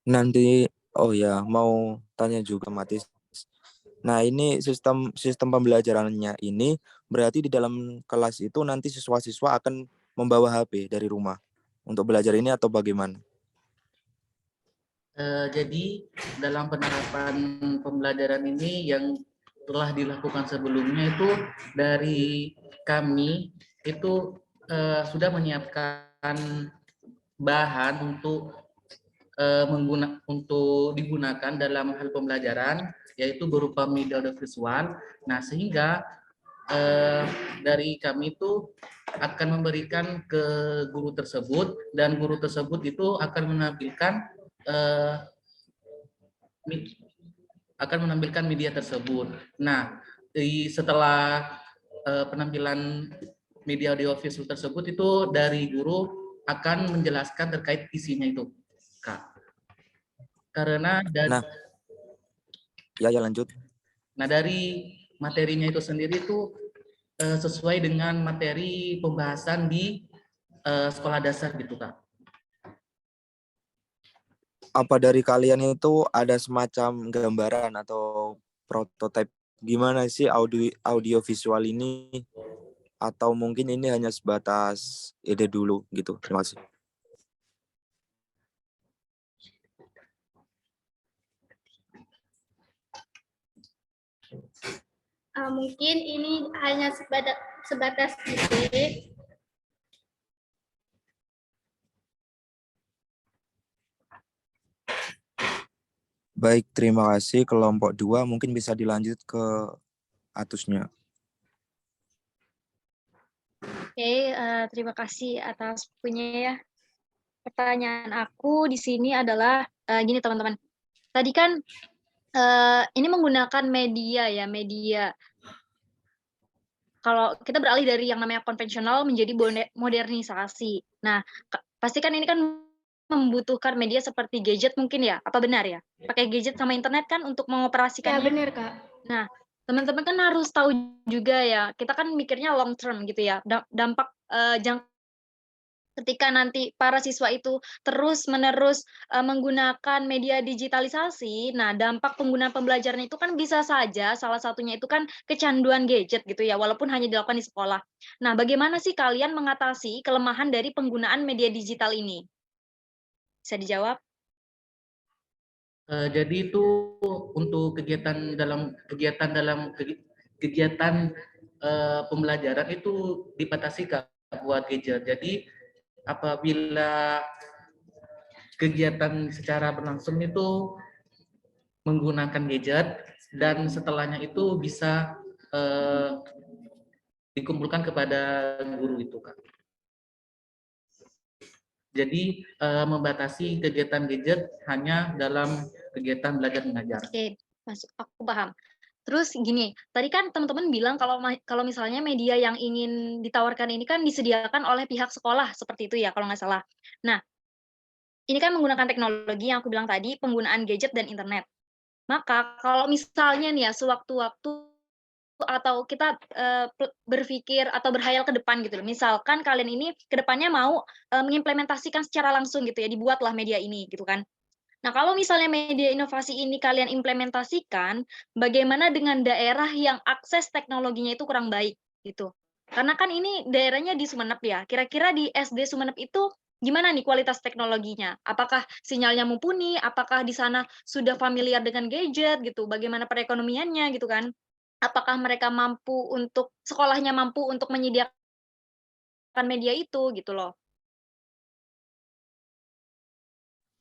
Nanti, oh ya, mau tanya juga Matis. Nah, ini sistem pembelajarannya ini berarti di dalam kelas itu nanti siswa-siswa akan membawa HP dari rumah untuk belajar ini atau bagaimana? Jadi dalam penerapan pembelajaran ini yang telah dilakukan sebelumnya itu dari kami itu sudah menyiapkan bahan untuk digunakan dalam hal pembelajaran, yaitu berupa media audiovisual. Nah, sehingga dari kami itu akan memberikan ke guru tersebut, dan guru tersebut itu akan menampilkan media tersebut. Nah, setelah penampilan media audiovisual tersebut itu dari guru akan menjelaskan terkait isinya itu, Kak. Karena Nah, ya lanjut. Nah, dari materinya itu sendiri itu sesuai dengan materi pembahasan di sekolah dasar gitu, Kak. Apa dari kalian itu ada semacam gambaran atau prototipe gimana sih audio visual ini? Atau mungkin ini hanya sebatas ide dulu gitu. Terima kasih. Mungkin ini hanya sebatas ide. Baik, terima kasih. Kelompok 2 mungkin bisa dilanjut ke Atusnya. Oke, terima kasih atas punya ya. Pertanyaan aku di sini adalah gini teman-teman. Tadi kan ini menggunakan media ya, media. Kalau kita beralih dari yang namanya konvensional menjadi modernisasi. Nah, pasti kan ini kan membutuhkan media seperti gadget mungkin ya? Apa benar ya? Pakai gadget sama internet kan untuk Ya mengoperasikannya. benar, Kak. Nah, teman-teman kan harus tahu juga ya, kita kan mikirnya long term gitu ya, dampak ketika nanti para siswa itu terus-menerus menggunakan media digitalisasi, nah dampak penggunaan pembelajaran itu kan bisa saja salah satunya itu kan kecanduan gadget gitu ya, walaupun hanya dilakukan di sekolah. Nah, bagaimana sih kalian mengatasi kelemahan dari penggunaan media digital ini? Bisa dijawab? Jadi itu untuk kegiatan pembelajaran itu dibatasi, Kak, buat gadget. Jadi apabila kegiatan secara berlangsung itu menggunakan gadget dan setelahnya itu bisa dikumpulkan kepada guru itu, Kak. Jadi membatasi kegiatan gadget hanya dalam kegiatan belajar mengajar. Oke, masuk, aku paham. Terus gini, tadi kan teman-teman bilang kalau misalnya media yang ingin ditawarkan ini kan disediakan oleh pihak sekolah seperti itu ya kalau nggak salah. Nah, ini kan menggunakan teknologi yang aku bilang tadi, penggunaan gadget dan internet. Maka kalau misalnya nih ya sewaktu-waktu atau kita berpikir atau berhayal ke depan gitu loh. Misalkan kalian ini ke depannya mau mengimplementasikan secara langsung gitu ya, dibuatlah media ini gitu kan. Nah, kalau misalnya media inovasi ini kalian implementasikan, bagaimana dengan daerah yang akses teknologinya itu kurang baik gitu? Karena kan ini daerahnya di Sumeneb ya. Kira-kira di SD Sumeneb itu gimana nih kualitas teknologinya? Apakah sinyalnya mumpuni? Apakah di sana sudah familiar dengan gadget gitu? Bagaimana perekonomiannya gitu kan? Apakah mereka sekolahnya mampu untuk menyediakan media itu gitu loh.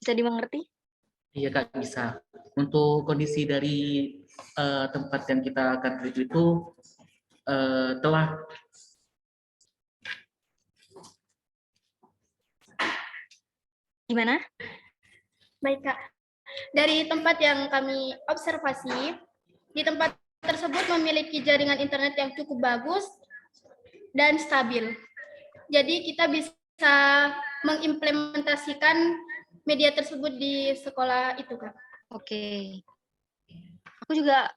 Bisa dimengerti? Iya, Kak, bisa. Untuk kondisi dari tempat yang kita akan tuju itu telah Gimana? Baik, Kak. Dari tempat yang kami observasi, di tempat tersebut memiliki jaringan internet yang cukup bagus dan stabil. Jadi kita bisa mengimplementasikan media tersebut di sekolah itu, Kak. Oke. Aku juga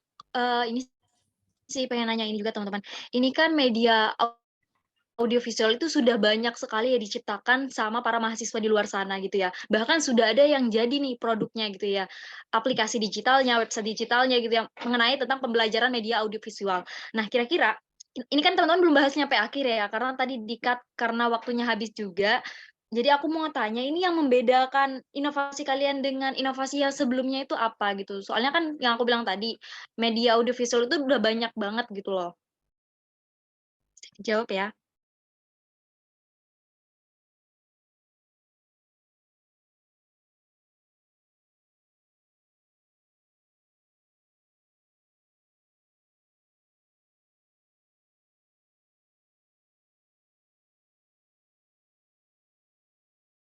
ini sih pengen nanya ini juga teman-teman. Ini kan media audiovisual itu sudah banyak sekali ya diciptakan sama para mahasiswa di luar sana gitu ya. Bahkan sudah ada yang jadi nih produknya gitu ya. Aplikasi digitalnya, website digitalnya gitu yang mengenai tentang pembelajaran media audiovisual. Nah, kira-kira ini kan teman-teman belum bahas sampai akhir ya, karena tadi di-cut karena waktunya habis juga. Jadi aku mau tanya, ini yang membedakan inovasi kalian dengan inovasi yang sebelumnya itu apa gitu? Soalnya kan yang aku bilang tadi, media audiovisual itu udah banyak banget gitu loh. Jawab ya.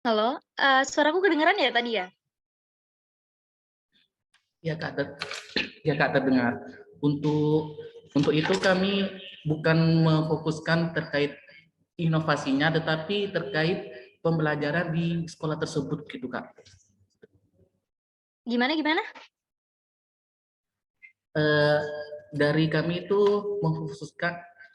Halo, suaraku kedengeran ya tadi ya? ya Kak terdengar. Untuk itu kami bukan memfokuskan terkait inovasinya, tetapi terkait pembelajaran di sekolah tersebut gitu Kak. Gimana? Dari kami itu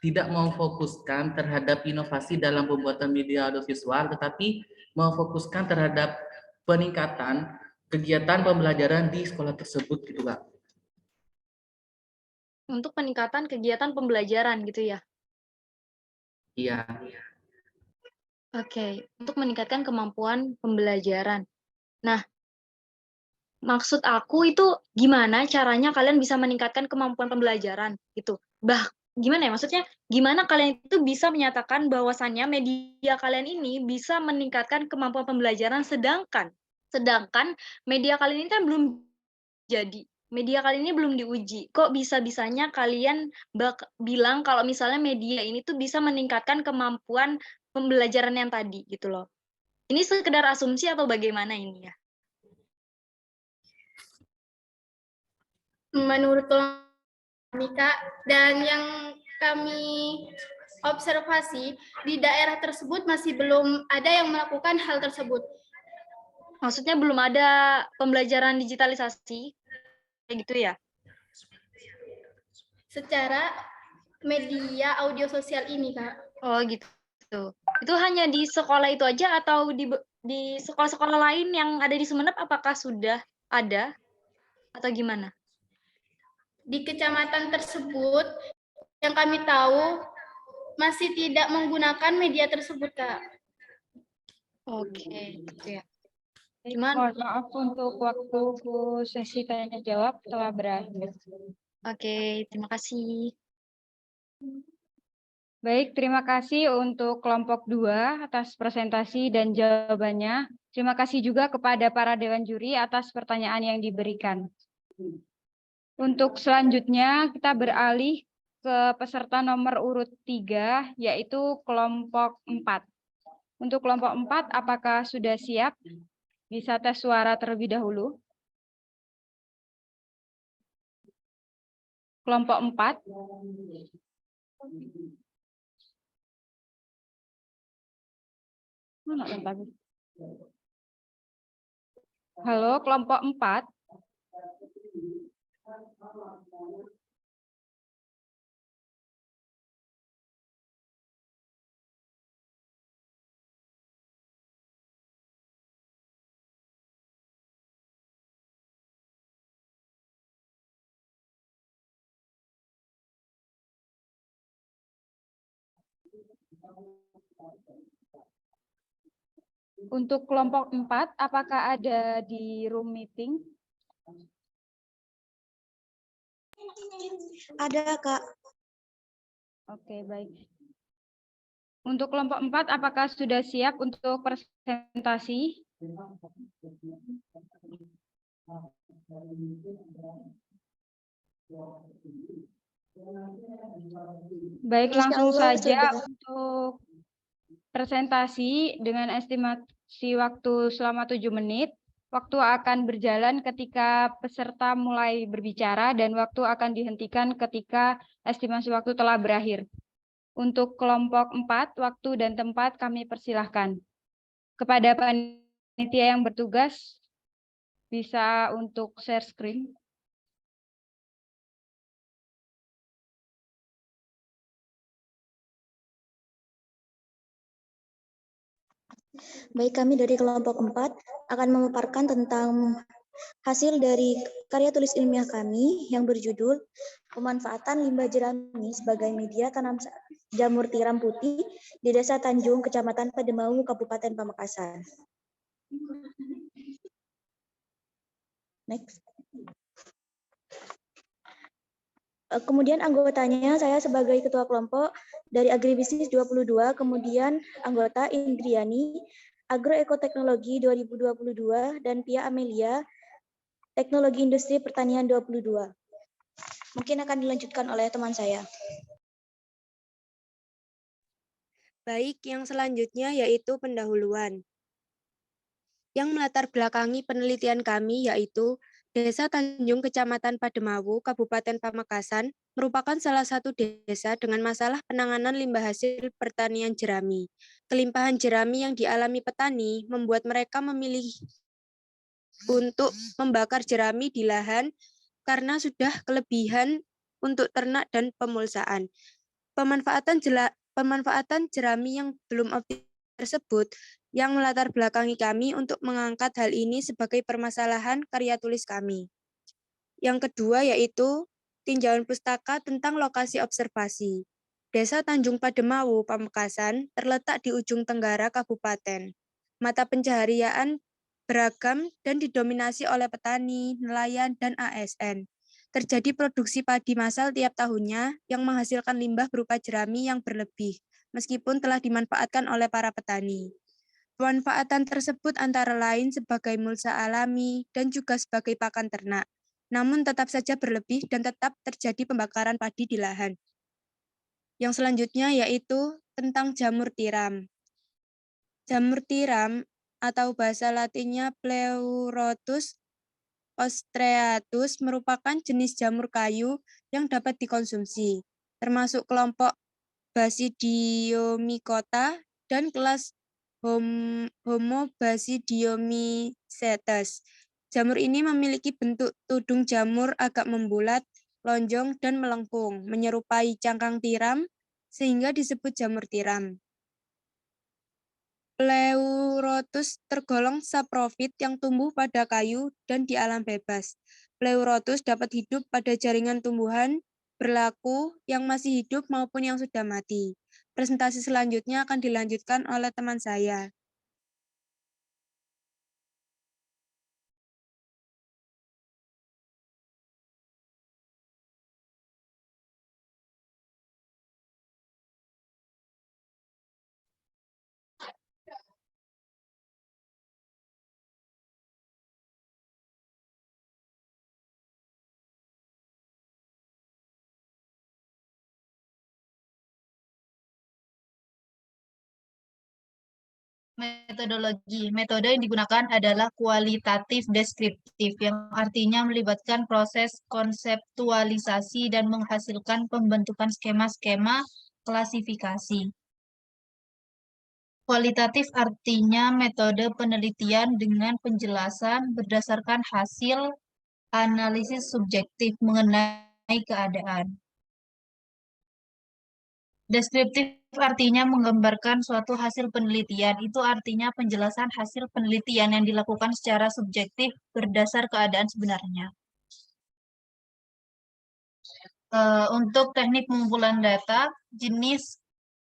tidak memfokuskan terhadap inovasi dalam pembuatan media audiovisual, tetapi memfokuskan terhadap peningkatan kegiatan pembelajaran di sekolah tersebut gitu Kak. Untuk peningkatan kegiatan pembelajaran gitu ya? Iya. Oke, untuk meningkatkan kemampuan pembelajaran. Nah, maksud aku itu gimana caranya kalian bisa meningkatkan kemampuan pembelajaran gitu. Gimana ya maksudnya? Gimana kalian itu bisa menyatakan bahwasannya media kalian ini bisa meningkatkan kemampuan pembelajaran sedangkan media kalian ini kan belum jadi. Media kalian ini belum diuji. Kok bisa-bisanya kalian bilang kalau misalnya media ini tuh bisa meningkatkan kemampuan pembelajaran yang tadi gitu loh. Ini sekedar asumsi atau bagaimana ini ya? Menurut kami Kak, dan yang kami observasi di daerah tersebut masih belum ada yang melakukan hal tersebut. Maksudnya belum ada pembelajaran digitalisasi kayak gitu ya? Secara media audio sosial ini Kak. Oh gitu. Itu hanya di sekolah itu aja atau di sekolah-sekolah lain yang ada di Sumeneb apakah sudah ada atau gimana? Di kecamatan tersebut yang kami tahu masih tidak menggunakan media tersebut Kak. Oke, gitu ya. Mohon maaf untuk waktu sesi tanya jawab telah berakhir. Oke, terima kasih. Baik, terima kasih untuk kelompok 2 atas presentasi dan jawabannya. Terima kasih juga kepada para dewan juri atas pertanyaan yang diberikan. Untuk selanjutnya kita beralih ke peserta nomor urut 3, yaitu kelompok 4. Untuk kelompok 4, apakah sudah siap? Bisa tes suara terlebih dahulu. Kelompok 4. Halo, kelompok 4. Untuk kelompok 4, apakah ada di room meeting? Ada, Kak. Oke, baik. Untuk kelompok 4, apakah sudah siap untuk presentasi? Baik, langsung saja untuk presentasi dengan estimasi waktu selama 7 menit. Waktu akan berjalan ketika peserta mulai berbicara dan waktu akan dihentikan ketika estimasi waktu telah berakhir. Untuk kelompok 4, waktu dan tempat kami persilahkan. Kepada panitia yang bertugas, bisa untuk share screen. Baik, kami dari kelompok 4 akan memaparkan tentang hasil dari karya tulis ilmiah kami yang berjudul Pemanfaatan Limbah Jerami sebagai Media Tanam Jamur Tiram Putih di Desa Tanjung, Kecamatan Pademau, Kabupaten Pamekasan. Next. Kemudian anggotanya saya sebagai ketua kelompok dari Agribisnis 22, kemudian anggota Indriani, Agroekoteknologi 2022, dan Pia Amelia, Teknologi Industri Pertanian 22. Mungkin akan dilanjutkan oleh teman saya. Baik, yang selanjutnya yaitu pendahuluan. Yang melatar belakangi penelitian kami yaitu Desa Tanjung, Kecamatan Pademawu, Kabupaten Pamekasan, merupakan salah satu desa dengan masalah penanganan limbah hasil pertanian jerami. Kelimpahan jerami yang dialami petani membuat mereka memilih untuk membakar jerami di lahan karena sudah kelebihan untuk ternak dan pemulsaan. Pemanfaatan jerami yang belum optimal tersebut yang melatar belakangi kami untuk mengangkat hal ini sebagai permasalahan karya tulis kami. Yang kedua yaitu tinjauan pustaka tentang lokasi observasi. Desa Tanjung Pademawu, Pamekasan, terletak di ujung tenggara kabupaten. Mata pencaharian beragam dan didominasi oleh petani, nelayan, dan ASN. Terjadi produksi padi massal tiap tahunnya yang menghasilkan limbah berupa jerami yang berlebih, meskipun telah dimanfaatkan oleh para petani. Pemanfaatan tersebut antara lain sebagai mulsa alami dan juga sebagai pakan ternak, namun tetap saja berlebih dan tetap terjadi pembakaran padi di lahan. Yang selanjutnya yaitu tentang jamur tiram. Jamur tiram atau bahasa latinnya Pleurotus ostreatus merupakan jenis jamur kayu yang dapat dikonsumsi, termasuk kelompok Basidiomycota dan kelas Homo Basidiomycetes. Jamur ini memiliki bentuk tudung jamur agak membulat, lonjong, dan melengkung, menyerupai cangkang tiram, sehingga disebut jamur tiram. Pleurotus tergolong saprofit yang tumbuh pada kayu dan di alam bebas. Pleurotus dapat hidup pada jaringan tumbuhan berlaku yang masih hidup maupun yang sudah mati. Presentasi selanjutnya akan dilanjutkan oleh teman saya. Metodologi. Metode yang digunakan adalah kualitatif deskriptif, yang artinya melibatkan proses konseptualisasi dan menghasilkan pembentukan skema-skema klasifikasi. Kualitatif artinya metode penelitian dengan penjelasan berdasarkan hasil analisis subjektif mengenai keadaan. Deskriptif artinya menggambarkan suatu hasil penelitian. Itu artinya penjelasan hasil penelitian yang dilakukan secara subjektif berdasar keadaan sebenarnya. Untuk teknik pengumpulan data, jenis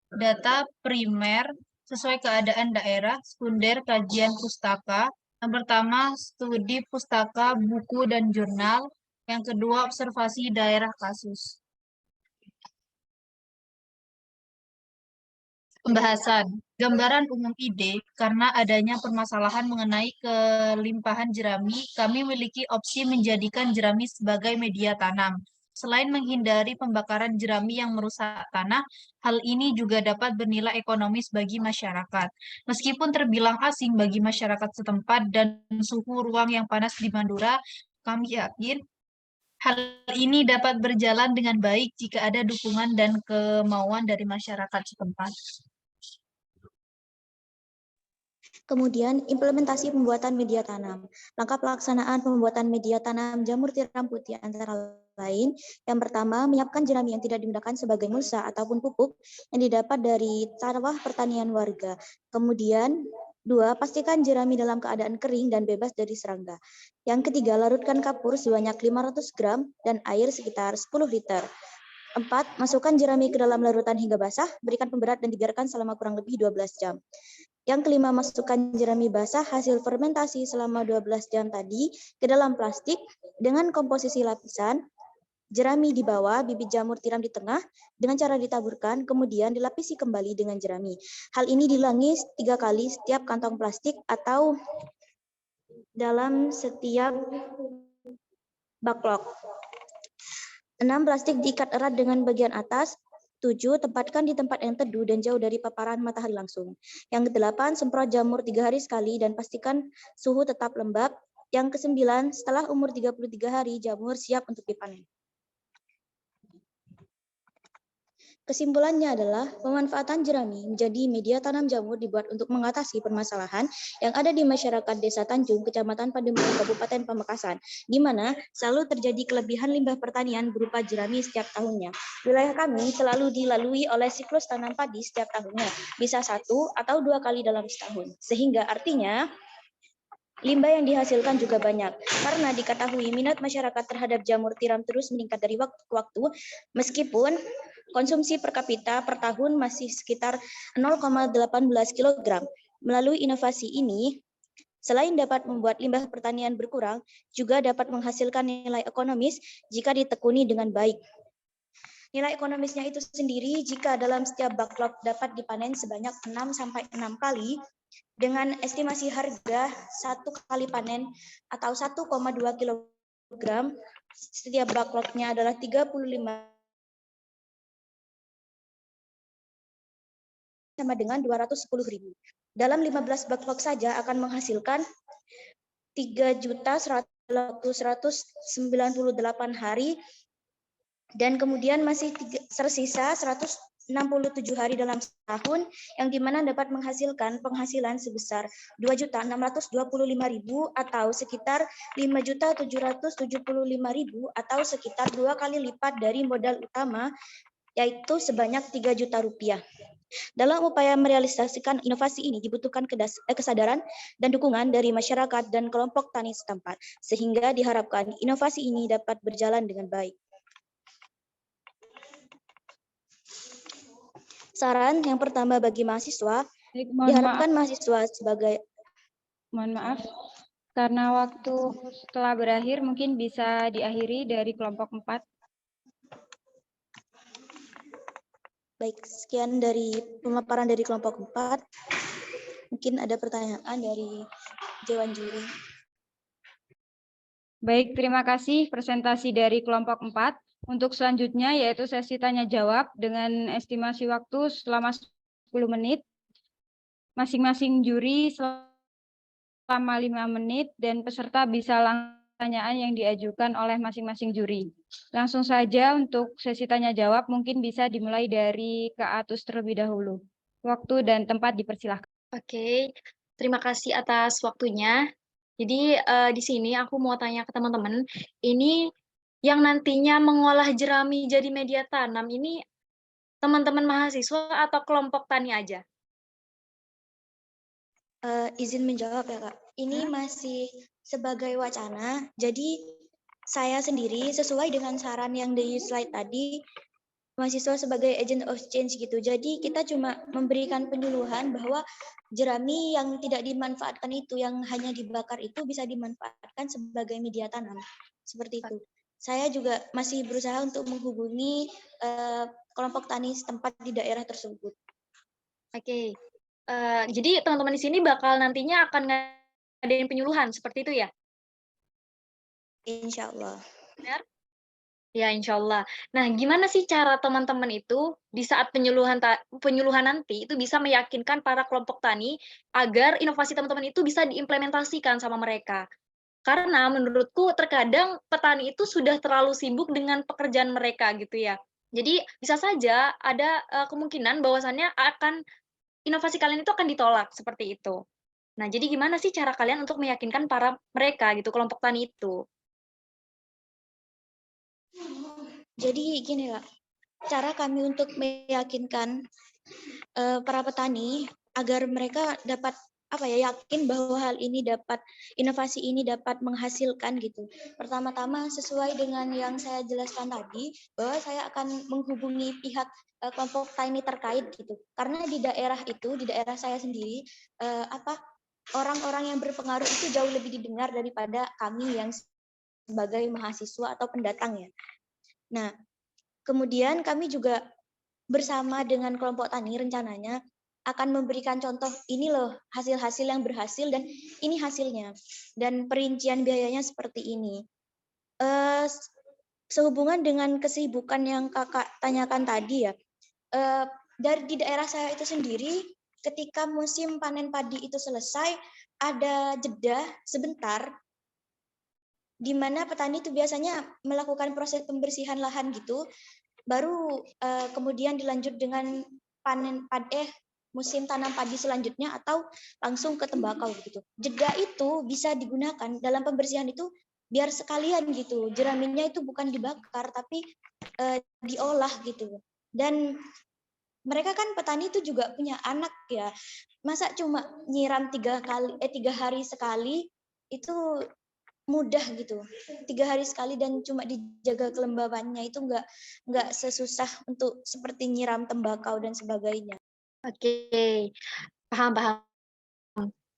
data primer sesuai keadaan daerah, sekunder, kajian pustaka. Yang pertama, studi pustaka, buku, dan jurnal. Yang kedua, observasi daerah kasus. Pembahasan. Gambaran umum ide, karena adanya permasalahan mengenai kelimpahan jerami, kami memiliki opsi menjadikan jerami sebagai media tanam. Selain menghindari pembakaran jerami yang merusak tanah, hal ini juga dapat bernilai ekonomis bagi masyarakat. Meskipun terbilang asing bagi masyarakat setempat dan suhu ruang yang panas di Madura, kami yakin hal ini dapat berjalan dengan baik jika ada dukungan dan kemauan dari masyarakat setempat. Kemudian, implementasi pembuatan media tanam. Langkah pelaksanaan pembuatan media tanam jamur tiram putih antara lain. Yang pertama, menyiapkan jerami yang tidak digunakan sebagai mulsa ataupun pupuk yang didapat dari sawah pertanian warga. Kemudian, 2. Pastikan jerami dalam keadaan kering dan bebas dari serangga. Yang ketiga, larutkan kapur sebanyak 500 gram dan air sekitar 10 liter. 4. Masukkan jerami ke dalam larutan hingga basah, berikan pemberat dan dibiarkan selama kurang lebih 12 jam. Yang kelima, masukkan jerami basah hasil fermentasi selama 12 jam tadi ke dalam plastik dengan komposisi lapisan, jerami di bawah, bibit jamur tiram di tengah, dengan cara ditaburkan, kemudian dilapisi kembali dengan jerami. Hal ini diulangi 3 kali setiap kantong plastik atau dalam setiap baklok. 6. Plastik diikat erat dengan bagian atas. 7. Tempatkan di tempat yang teduh dan jauh dari paparan matahari langsung. Yang ke-8, semprot jamur 3 hari sekali dan pastikan suhu tetap lembab. Yang ke-9, setelah umur 33 hari, jamur siap untuk dipanen. Kesimpulannya adalah pemanfaatan jerami menjadi media tanam jamur dibuat untuk mengatasi permasalahan yang ada di masyarakat Desa Tanjung, Kecamatan Pademangan, Kabupaten Pamekasan, di mana selalu terjadi kelebihan limbah pertanian berupa jerami setiap tahunnya. Wilayah kami selalu dilalui oleh siklus tanam padi setiap tahunnya, bisa 1 atau 2 kali dalam setahun. Sehingga artinya limbah yang dihasilkan juga banyak, karena diketahui minat masyarakat terhadap jamur tiram terus meningkat dari waktu ke waktu, meskipun konsumsi per kapita per tahun masih sekitar 0,18 kg. Melalui inovasi ini, selain dapat membuat limbah pertanian berkurang, juga dapat menghasilkan nilai ekonomis jika ditekuni dengan baik. Nilai ekonomisnya itu sendiri jika dalam setiap backlog dapat dipanen sebanyak 6-6 kali, dengan estimasi harga 1 kali panen atau 1,2 kg, setiap backlognya adalah 35 sama dengan 210.000. Dalam 15 backlog saja akan menghasilkan 3.198 hari, dan kemudian masih tersisa 167 hari dalam setahun, yang dimana dapat menghasilkan penghasilan sebesar 2.625.000 atau sekitar 5.775.000 atau sekitar 2 kali lipat dari modal utama, yaitu sebanyak 3 juta rupiah. Dalam upaya merealisasikan inovasi ini dibutuhkan kesadaran dan dukungan dari masyarakat dan kelompok tani setempat, sehingga diharapkan inovasi ini dapat berjalan dengan baik. Saran yang pertama bagi mahasiswa, diharapkan mahasiswa sebagai... Mohon maaf, karena waktu telah berakhir, mungkin bisa diakhiri dari kelompok 4. Baik, sekian dari pemaparan dari kelompok 4. Mungkin ada pertanyaan dari Dewan Juri. Baik, terima kasih presentasi dari kelompok 4. Untuk selanjutnya yaitu sesi tanya-jawab dengan estimasi waktu selama 10 menit. Masing-masing juri selama 5 menit dan peserta bisa langsung pertanyaan yang diajukan oleh masing-masing juri. Langsung saja untuk sesi tanya-jawab mungkin bisa dimulai dari Kak Atus terlebih dahulu. Waktu dan tempat dipersilahkan. Oke, terima kasih atas waktunya. Jadi di sini aku mau tanya ke teman-teman, ini yang nantinya mengolah jerami jadi media tanam ini teman-teman mahasiswa atau kelompok tani aja? Izin menjawab ya Kak. Ini masih sebagai wacana, jadi saya sendiri sesuai dengan saran yang di slide tadi, mahasiswa sebagai agent of change gitu. Jadi kita cuma memberikan penyuluhan bahwa jerami yang tidak dimanfaatkan itu, yang hanya dibakar itu bisa dimanfaatkan sebagai media tanam. Seperti itu. Saya juga masih berusaha untuk menghubungi kelompok tani setempat di daerah tersebut. Oke. Jadi teman-teman di sini bakal nantinya akan ngadain penyuluhan seperti itu ya? Insya Allah. Benar? Ya, insya Allah. Nah, gimana sih cara teman-teman itu di saat penyuluhan nanti itu bisa meyakinkan para kelompok tani agar inovasi teman-teman itu bisa diimplementasikan sama mereka? Karena menurutku terkadang petani itu sudah terlalu sibuk dengan pekerjaan mereka gitu ya. Jadi bisa saja ada kemungkinan bahwasannya inovasi kalian itu akan ditolak seperti itu. Nah, jadi gimana sih cara kalian untuk meyakinkan mereka gitu, kelompok tani itu? Jadi gini Kak, cara kami untuk meyakinkan para petani agar mereka dapat yakin bahwa inovasi ini dapat menghasilkan gitu. Pertama-tama sesuai dengan yang saya jelaskan tadi, bahwa saya akan menghubungi pihak kelompok tani terkait gitu. Karena di daerah saya sendiri, orang-orang yang berpengaruh itu jauh lebih didengar daripada kami yang sebagai mahasiswa atau pendatang ya. Nah, kemudian kami juga bersama dengan kelompok tani rencananya akan memberikan contoh, ini loh hasil-hasil yang berhasil dan ini hasilnya. Dan perincian biayanya seperti ini. Sehubungan dengan kesibukan yang Kakak tanyakan tadi ya, di daerah saya itu sendiri, ketika musim panen padi itu selesai, ada jeda sebentar di mana petani itu biasanya melakukan proses pembersihan lahan gitu, baru kemudian dilanjut dengan musim tanam padi selanjutnya atau langsung ke tembakau gitu. Jeda itu bisa digunakan dalam pembersihan itu biar sekalian gitu. Jeraminya itu bukan dibakar tapi diolah gitu. Dan mereka kan petani itu juga punya anak ya. Masa cuma nyiram 3 hari sekali itu mudah gitu. 3 hari sekali dan cuma dijaga kelembabannya itu nggak sesusah untuk seperti nyiram tembakau dan sebagainya. Oke, paham.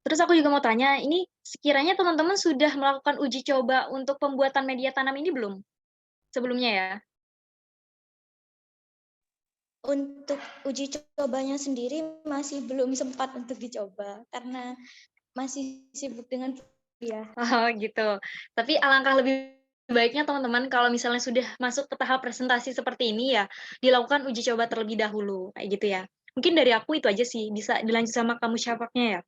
Terus aku juga mau tanya, ini sekiranya teman-teman sudah melakukan uji coba untuk pembuatan media tanam ini belum? Sebelumnya ya? Untuk uji cobanya sendiri masih belum sempat untuk dicoba karena masih sibuk dengan kuliah. Oh gitu. Tapi alangkah lebih baiknya teman-teman kalau misalnya sudah masuk ke tahap presentasi seperti ini ya, dilakukan uji coba terlebih dahulu, kayak gitu ya. Mungkin dari aku itu aja sih, bisa dilanjut sama kamu syafaknya ya.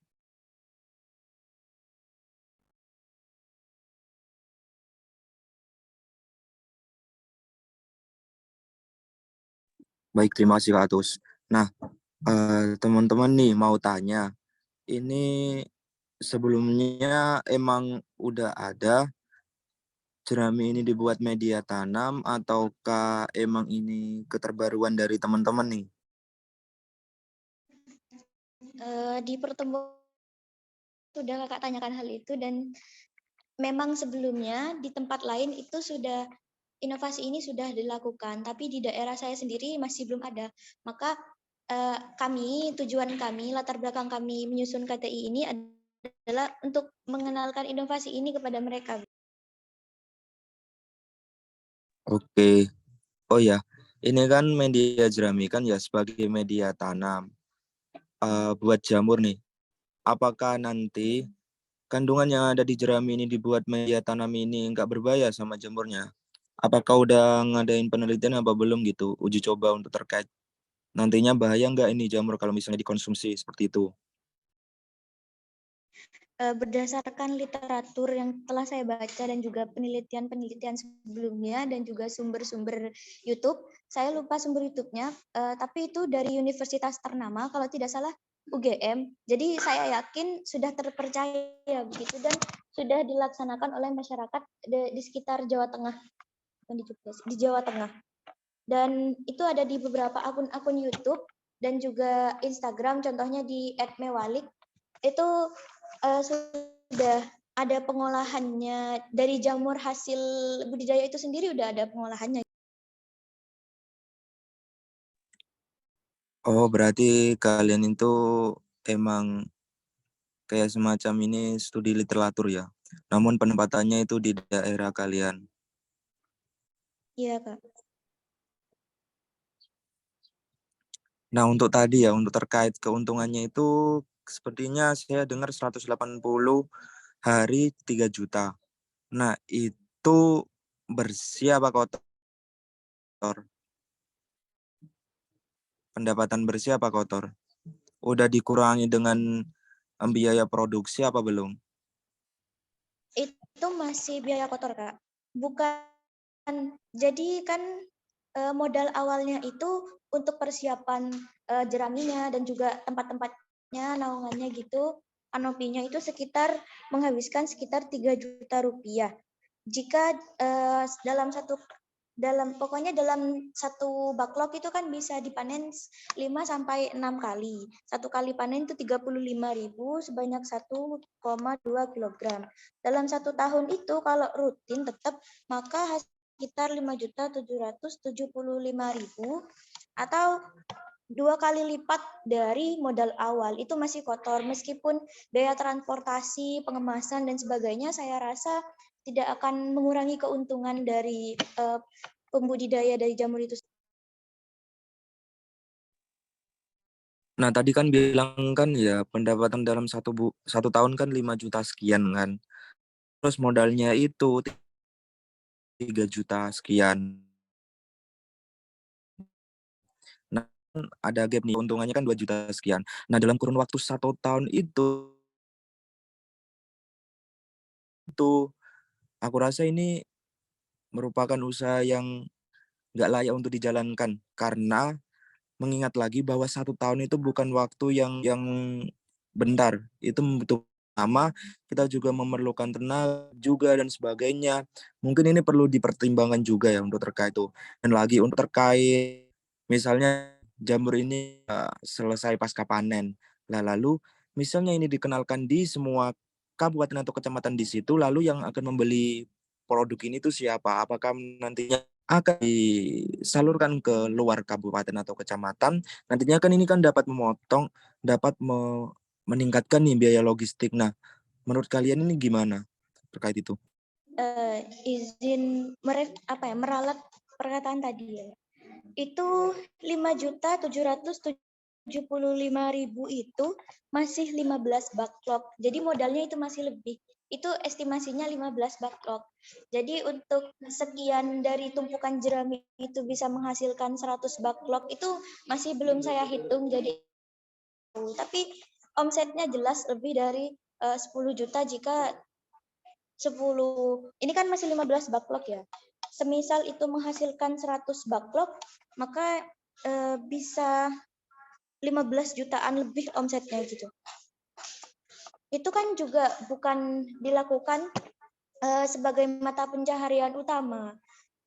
Baik, terima kasih Kak Atus. Nah, teman-teman nih mau tanya, ini sebelumnya emang udah ada jerami ini dibuat media tanam ataukah emang ini keterbaruan dari teman-teman nih? Di pertemuan sudah kakak tanyakan hal itu dan memang sebelumnya di tempat lain itu sudah inovasi ini sudah dilakukan, tapi di daerah saya sendiri masih belum ada. Maka tujuan kami, latar belakang kami menyusun KTI ini adalah untuk mengenalkan inovasi ini kepada mereka. Oke. Oh ya, ini kan media jerami kan ya sebagai media tanam. Buat jamur nih, apakah nanti kandungan yang ada di jerami ini dibuat media tanam ini nggak berbahaya sama jamurnya? Apakah udah ngadain penelitian apa belum gitu, uji coba untuk terkait nantinya bahaya nggak ini jamur kalau misalnya dikonsumsi seperti itu? Berdasarkan literatur yang telah saya baca dan juga penelitian-penelitian sebelumnya dan juga sumber-sumber YouTube, saya lupa sumber YouTube-nya, tapi itu dari universitas ternama, kalau tidak salah UGM. Jadi saya yakin sudah terpercaya begitu dan sudah dilaksanakan oleh masyarakat di sekitar Jawa Tengah, di Jawa Tengah. Dan itu ada di beberapa akun-akun YouTube dan juga Instagram, contohnya di @mewalik. Itu sudah ada pengolahannya dari jamur hasil budidaya itu sendiri, udah ada pengolahannya. Oh, berarti kalian itu emang kayak semacam ini studi literatur ya. Namun penempatannya itu di daerah kalian. Iya, Kak. Nah, untuk tadi ya, untuk terkait keuntungannya itu sepertinya saya dengar 180 hari 3 juta. Nah, itu bersih apa kotor? Pendapatan bersih apa kotor? Udah dikurangi dengan biaya produksi apa belum? Itu masih biaya kotor, Kak. Bukan, jadi kan modal awalnya itu untuk persiapan jeraminya dan juga tempat-tempatnya, naungannya gitu, kanopinya itu menghabiskan sekitar 3 juta rupiah. Jika dalam satu backlog itu kan bisa dipanen 5 sampai 6 kali. Satu kali panen itu 35.000 sebanyak 1,2 kg. Dalam 1 tahun itu kalau rutin tetap maka sekitar 5.775.000 atau 2 kali lipat dari modal awal. Itu masih kotor, meskipun biaya transportasi, pengemasan dan sebagainya saya rasa tidak akan mengurangi keuntungan dari pembudidaya dari jamur itu. Nah, tadi kan bilang kan ya pendapatan dalam satu tahun kan 5 juta sekian kan. Terus modalnya itu 3 juta sekian. Nah, ada gap nih, untungannya kan 2 juta sekian. Nah, dalam kurun waktu 1 tahun itu aku rasa ini merupakan usaha yang nggak layak untuk dijalankan, karena mengingat lagi bahwa 1 tahun itu bukan waktu yang bentar. Itu membutuhkan lama, kita juga memerlukan tenaga juga dan sebagainya. Mungkin ini perlu dipertimbangkan juga ya untuk terkait itu. Dan lagi untuk terkait misalnya jamur ini selesai pasca panen. Lah lalu misalnya ini dikenalkan di semua kabupaten atau kecamatan di situ, lalu yang akan membeli produk ini tuh siapa? Apakah nantinya akan disalurkan ke luar kabupaten atau kecamatan? Nantinya kan ini kan dapat memotong, dapat meningkatkan nih biaya logistik. Nah, menurut kalian ini gimana terkait itu? Izin meralat perkataan tadi ya. Itu 5.775.000 itu masih 15 backlog. Jadi modalnya itu masih lebih. Itu estimasinya 15 backlog. Jadi untuk sekian dari tumpukan jerami itu bisa menghasilkan 100 backlog itu masih belum saya hitung. Jadi tapi omsetnya jelas lebih dari 10 juta jika 10, ini kan masih 15 backlog ya. Semisal itu menghasilkan 100 backlog, maka bisa 15 jutaan lebih omsetnya gitu. Itu kan juga bukan dilakukan sebagai mata pencaharian utama.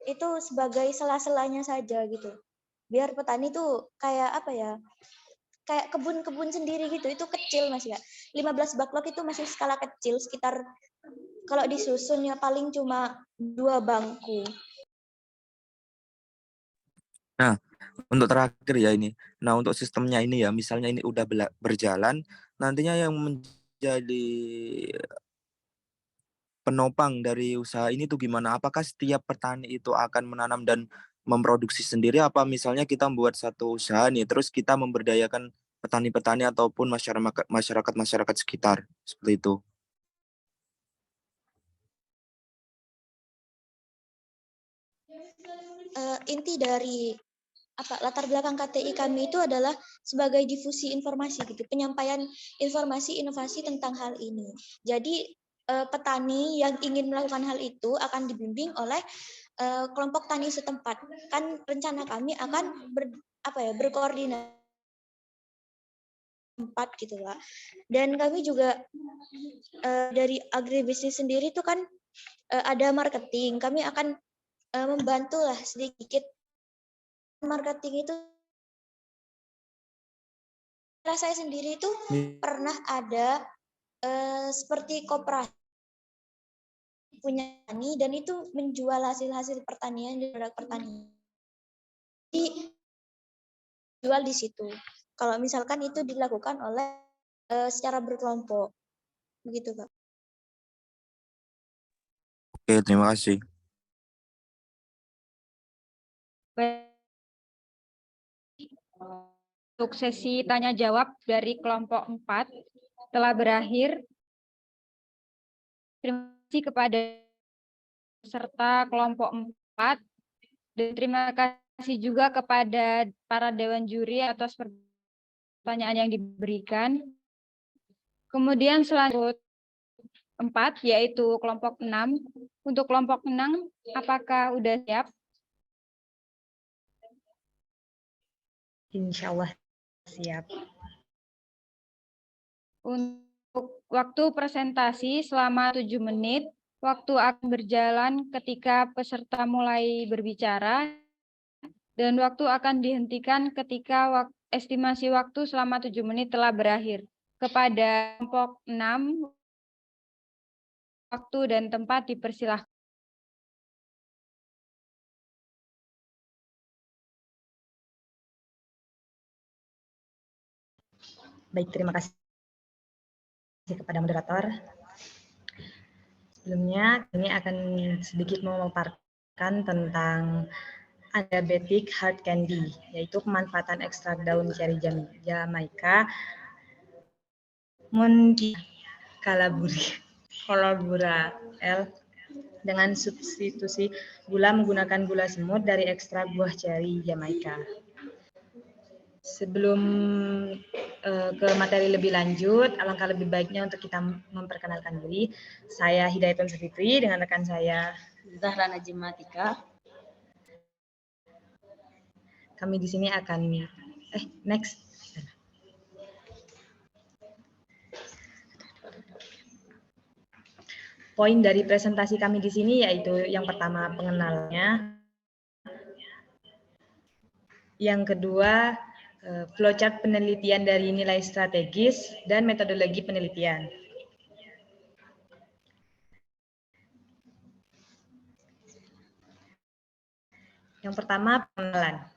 Itu sebagai sela-selanya saja gitu. Biar petani tuh kayak apa ya? Kayak kebun-kebun sendiri gitu. Itu kecil Mas ya. 15 backlog itu masih skala kecil, sekitar kalau disusun ya paling cuma 2 bangku. Nah, untuk terakhir ya ini. Nah, untuk sistemnya ini ya, misalnya ini udah berjalan, nantinya yang menjadi penopang dari usaha ini tuh gimana? Apakah setiap petani itu akan menanam dan memproduksi sendiri, apa misalnya kita membuat satu usaha nih, terus kita memberdayakan petani-petani ataupun masyarakat sekitar, seperti itu? Inti dari latar belakang KTI kami itu adalah sebagai difusi informasi gitu, penyampaian informasi inovasi tentang hal ini. Jadi petani yang ingin melakukan hal itu akan dibimbing oleh kelompok tani setempat. Kan rencana kami akan berkoordinasi tempat gitu Pak. Dan kami juga dari agribisnis sendiri itu kan ada marketing. Kami akan membantu lah sedikit marketing itu. Saya sendiri itu pernah ada seperti koperasi punya tani dan itu menjual hasil-hasil pertanian di produk pertanian. Jadi jual di situ. Kalau misalkan itu dilakukan oleh secara berkelompok. Begitu, Pak. Oke, terima kasih. Untuk sesi tanya jawab dari kelompok 4 telah berakhir. Terima kasih kepada peserta kelompok 4 dan terima kasih juga kepada para dewan juri atas pertanyaan yang diberikan. Kemudian selanjutnya 4 yaitu kelompok 6. Untuk kelompok 6 apakah udah siap? Insya Allah siap. Untuk waktu presentasi selama 7 menit, waktu akan berjalan ketika peserta mulai berbicara, dan waktu akan dihentikan ketika estimasi waktu selama 7 menit telah berakhir. Kepada kelompok 6, waktu dan tempat dipersilahkan. Baik, terima kasih kepada moderator. Sebelumnya, ini akan sedikit memaparkan tentang diabetic heart candy, yaitu pemanfaatan ekstrak daun ceri Jamaika, Monki, Calabura L, dengan substitusi gula menggunakan gula semut dari ekstrak buah ceri Jamaika. Sebelum ke materi lebih lanjut, alangkah lebih baiknya untuk kita memperkenalkan diri. Saya Hidayatun Safitri dengan rekan saya Zahra Najimatika. Kami di sini akan next. Poin dari presentasi kami di sini yaitu yang pertama pengenalannya, yang kedua flowchart penelitian dari nilai strategis dan metodologi penelitian. Yang pertama pengenalan.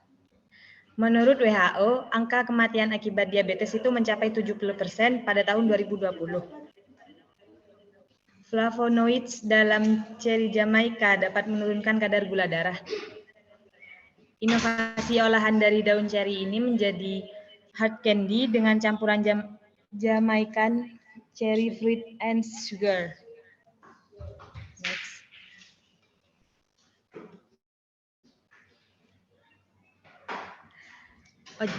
Menurut WHO, angka kematian akibat diabetes itu mencapai 70% pada tahun 2020. Flavonoids dalam ceri Jamaika dapat menurunkan kadar gula darah. Inovasi olahan dari daun ceri ini menjadi hard candy dengan campuran Jamaican cherry fruit and sugar. Next.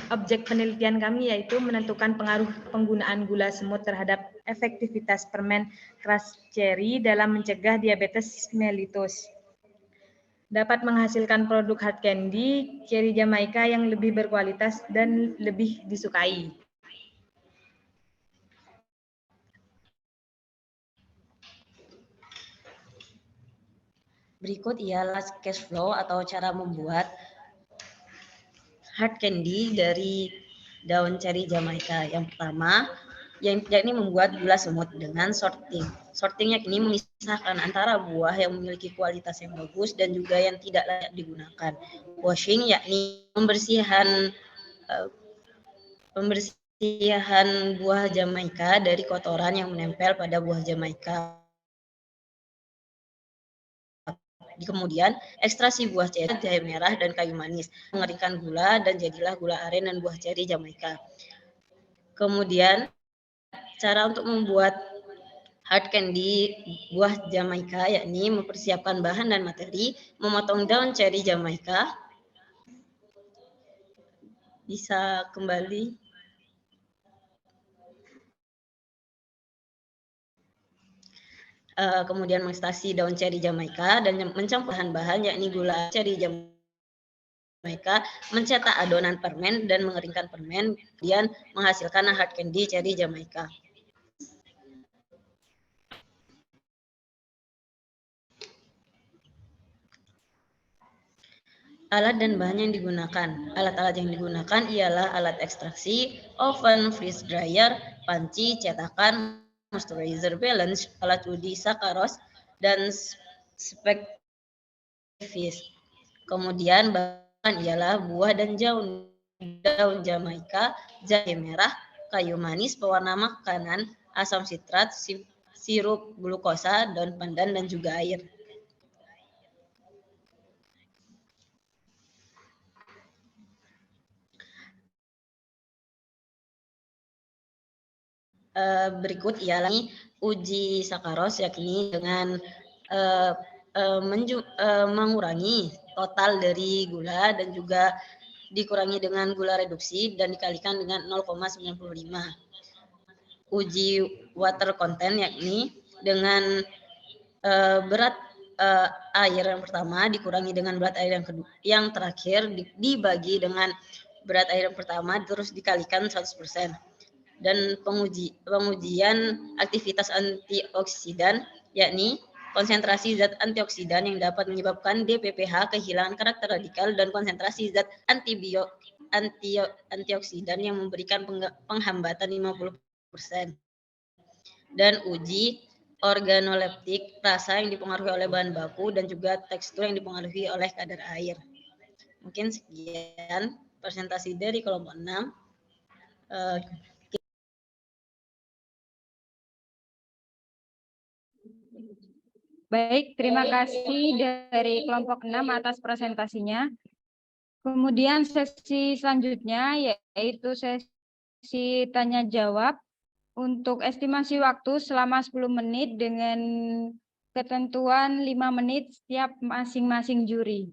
Objek penelitian kami yaitu menentukan pengaruh penggunaan gula semut terhadap efektivitas permen crush cherry dalam mencegah diabetes mellitus. Dapat menghasilkan produk hard candy cherry Jamaika yang lebih berkualitas dan lebih disukai. Berikut ialah cash flow atau cara membuat hard candy dari daun ceri Jamaika. Yang pertama, yakni membuat gula semut dengan sorting. Sorting yakni memisahkan antara buah yang memiliki kualitas yang bagus dan juga yang tidak layak digunakan. Washing yakni pembersihan buah Jamaika dari kotoran yang menempel pada buah Jamaika. Kemudian ekstraksi buah ceri, jahe merah dan kayu manis, mengeringkan gula dan jadilah gula aren dan buah ceri Jamaika. Kemudian cara untuk membuat hard candy buah Jamaika yakni mempersiapkan bahan dan materi, memotong daun ceri Jamaika. Bisa kembali. Kemudian mengekstrasi daun ceri Jamaika dan mencampur bahan-bahan yakni gula ceri Jamaika, mencetak adonan permen dan mengeringkan permen, kemudian menghasilkan hard candy ceri Jamaika. Alat dan bahan yang digunakan. Alat-alat yang digunakan ialah alat ekstraksi, oven, freeze dryer, panci, cetakan, moisturizer balance, alat uji sakaros, dan spektivis. Kemudian bahan ialah buah dan daun Jamaika, jahe merah, kayu manis, pewarna makanan, asam sitrat, sirup glukosa, daun pandan, dan juga air. Berikut ialah uji sakaros yakni dengan mengurangi total dari gula dan juga dikurangi dengan gula reduksi dan dikalikan dengan 0,95. Uji water content yakni dengan berat air yang pertama dikurangi dengan berat air yang terakhir dibagi dengan berat air yang pertama terus dikalikan 100%. Dan pengujian aktivitas antioksidan yakni konsentrasi zat antioksidan yang dapat menyebabkan DPPH kehilangan karakter radikal dan konsentrasi zat antioksidan yang memberikan penghambatan 50%. Dan uji organoleptik rasa yang dipengaruhi oleh bahan baku dan juga tekstur yang dipengaruhi oleh kadar air. Mungkin sekian presentasi dari kelompok 6. Baik, terima kasih dari kelompok 6 atas presentasinya. Kemudian sesi selanjutnya yaitu sesi tanya jawab untuk estimasi waktu selama 10 menit dengan ketentuan 5 menit setiap masing-masing juri.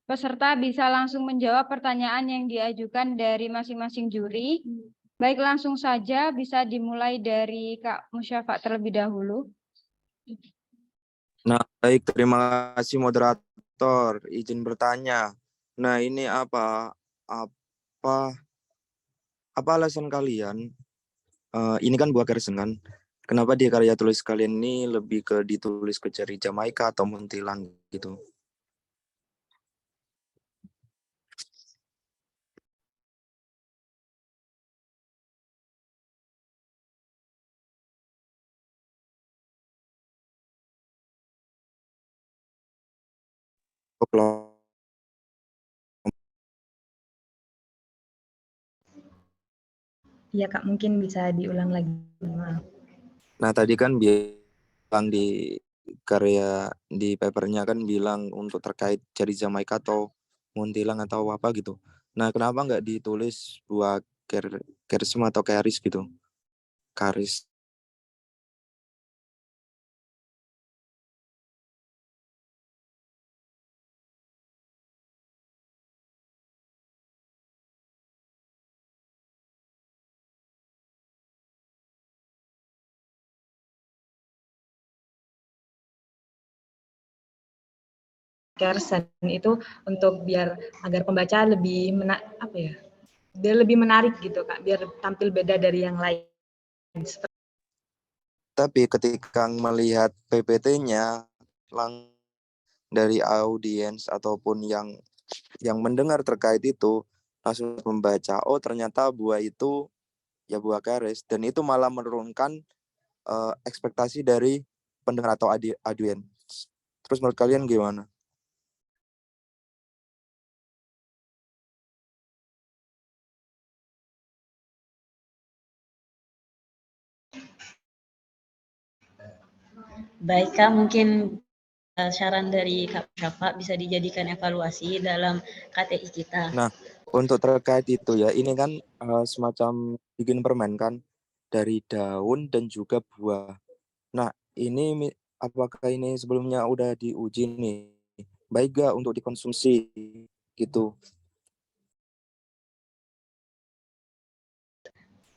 Peserta bisa langsung menjawab pertanyaan yang diajukan dari masing-masing juri. Baik, langsung saja bisa dimulai dari Kak Musyafa terlebih dahulu. Nah, baik, terima kasih moderator. Izin bertanya. Nah, ini apa alasan kalian? Ini kan buah Kersen kan? Kenapa di karya tulis kalian ini lebih ke ditulis ke jari Jamaika atau Muntilan gitu? Iya Kak, mungkin bisa diulang lagi. Maaf. Nah, tadi kan bilang di karya di papernya kan bilang untuk terkait jari Jamaika atau Muntilan atau apa gitu. Nah, kenapa nggak ditulis buah Kersem atau Keris gitu? Karis. Kersen itu untuk biar agar pembaca lebih biar lebih menarik gitu Kak, biar tampil beda dari yang lain. Tapi ketika melihat PPT-nya dari audiens ataupun yang mendengar terkait itu langsung membaca, oh ternyata buah itu ya buah keris, dan itu malah menurunkan ekspektasi dari pendengar atau audiens. Terus menurut kalian gimana? Baik Kak, mungkin saran dari Kak Syafa bisa dijadikan evaluasi dalam KTI kita. Nah, untuk terkait itu ya, ini kan semacam bikin permen kan dari daun dan juga buah. Nah, ini apakah ini sebelumnya udah diuji nih? Baik gak untuk dikonsumsi gitu?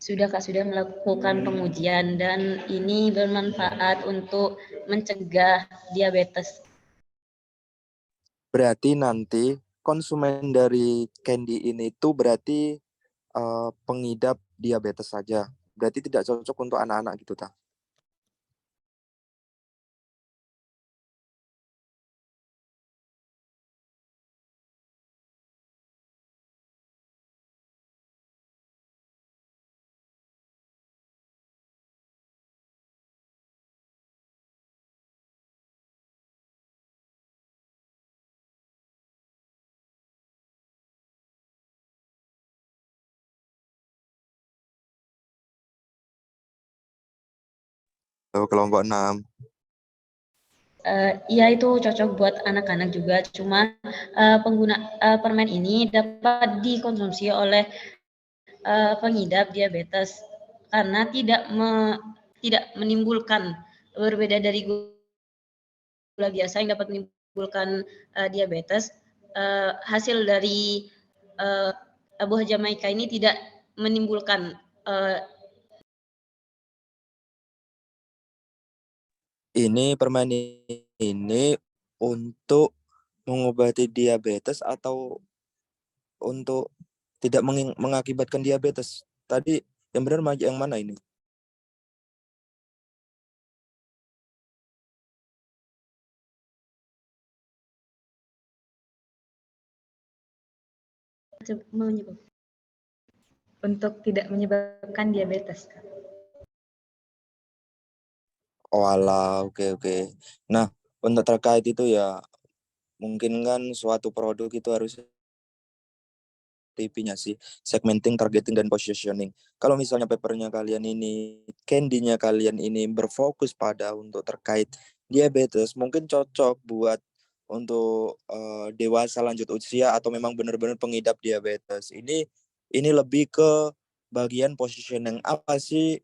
Sudah Kak, sudah melakukan pengujian dan ini bermanfaat untuk mencegah diabetes. Berarti nanti konsumen dari candy ini tuh berarti pengidap diabetes saja. Berarti tidak cocok untuk anak-anak gitu, ta? Kelompok 6. Iya itu cocok buat anak-anak juga, cuma pengguna permen ini dapat dikonsumsi oleh pengidap diabetes karena tidak menimbulkan, berbeda dari gula biasa yang dapat menimbulkan diabetes. Hasil dari buah Jamaika ini tidak menimbulkan Ini permen ini untuk mengobati diabetes atau untuk tidak mengakibatkan diabetes? Tadi yang benar yang mana ini? Untuk tidak menyebabkan diabetes. Oh alah, oke. Nah, untuk terkait itu ya, mungkin kan suatu produk itu harus TP-nya sih, segmenting, targeting, dan positioning. Kalau misalnya papernya kalian ini, candy-nya kalian ini berfokus pada untuk terkait diabetes, mungkin cocok buat untuk dewasa lanjut usia atau memang benar-benar pengidap diabetes. Ini lebih ke bagian positioning, apa sih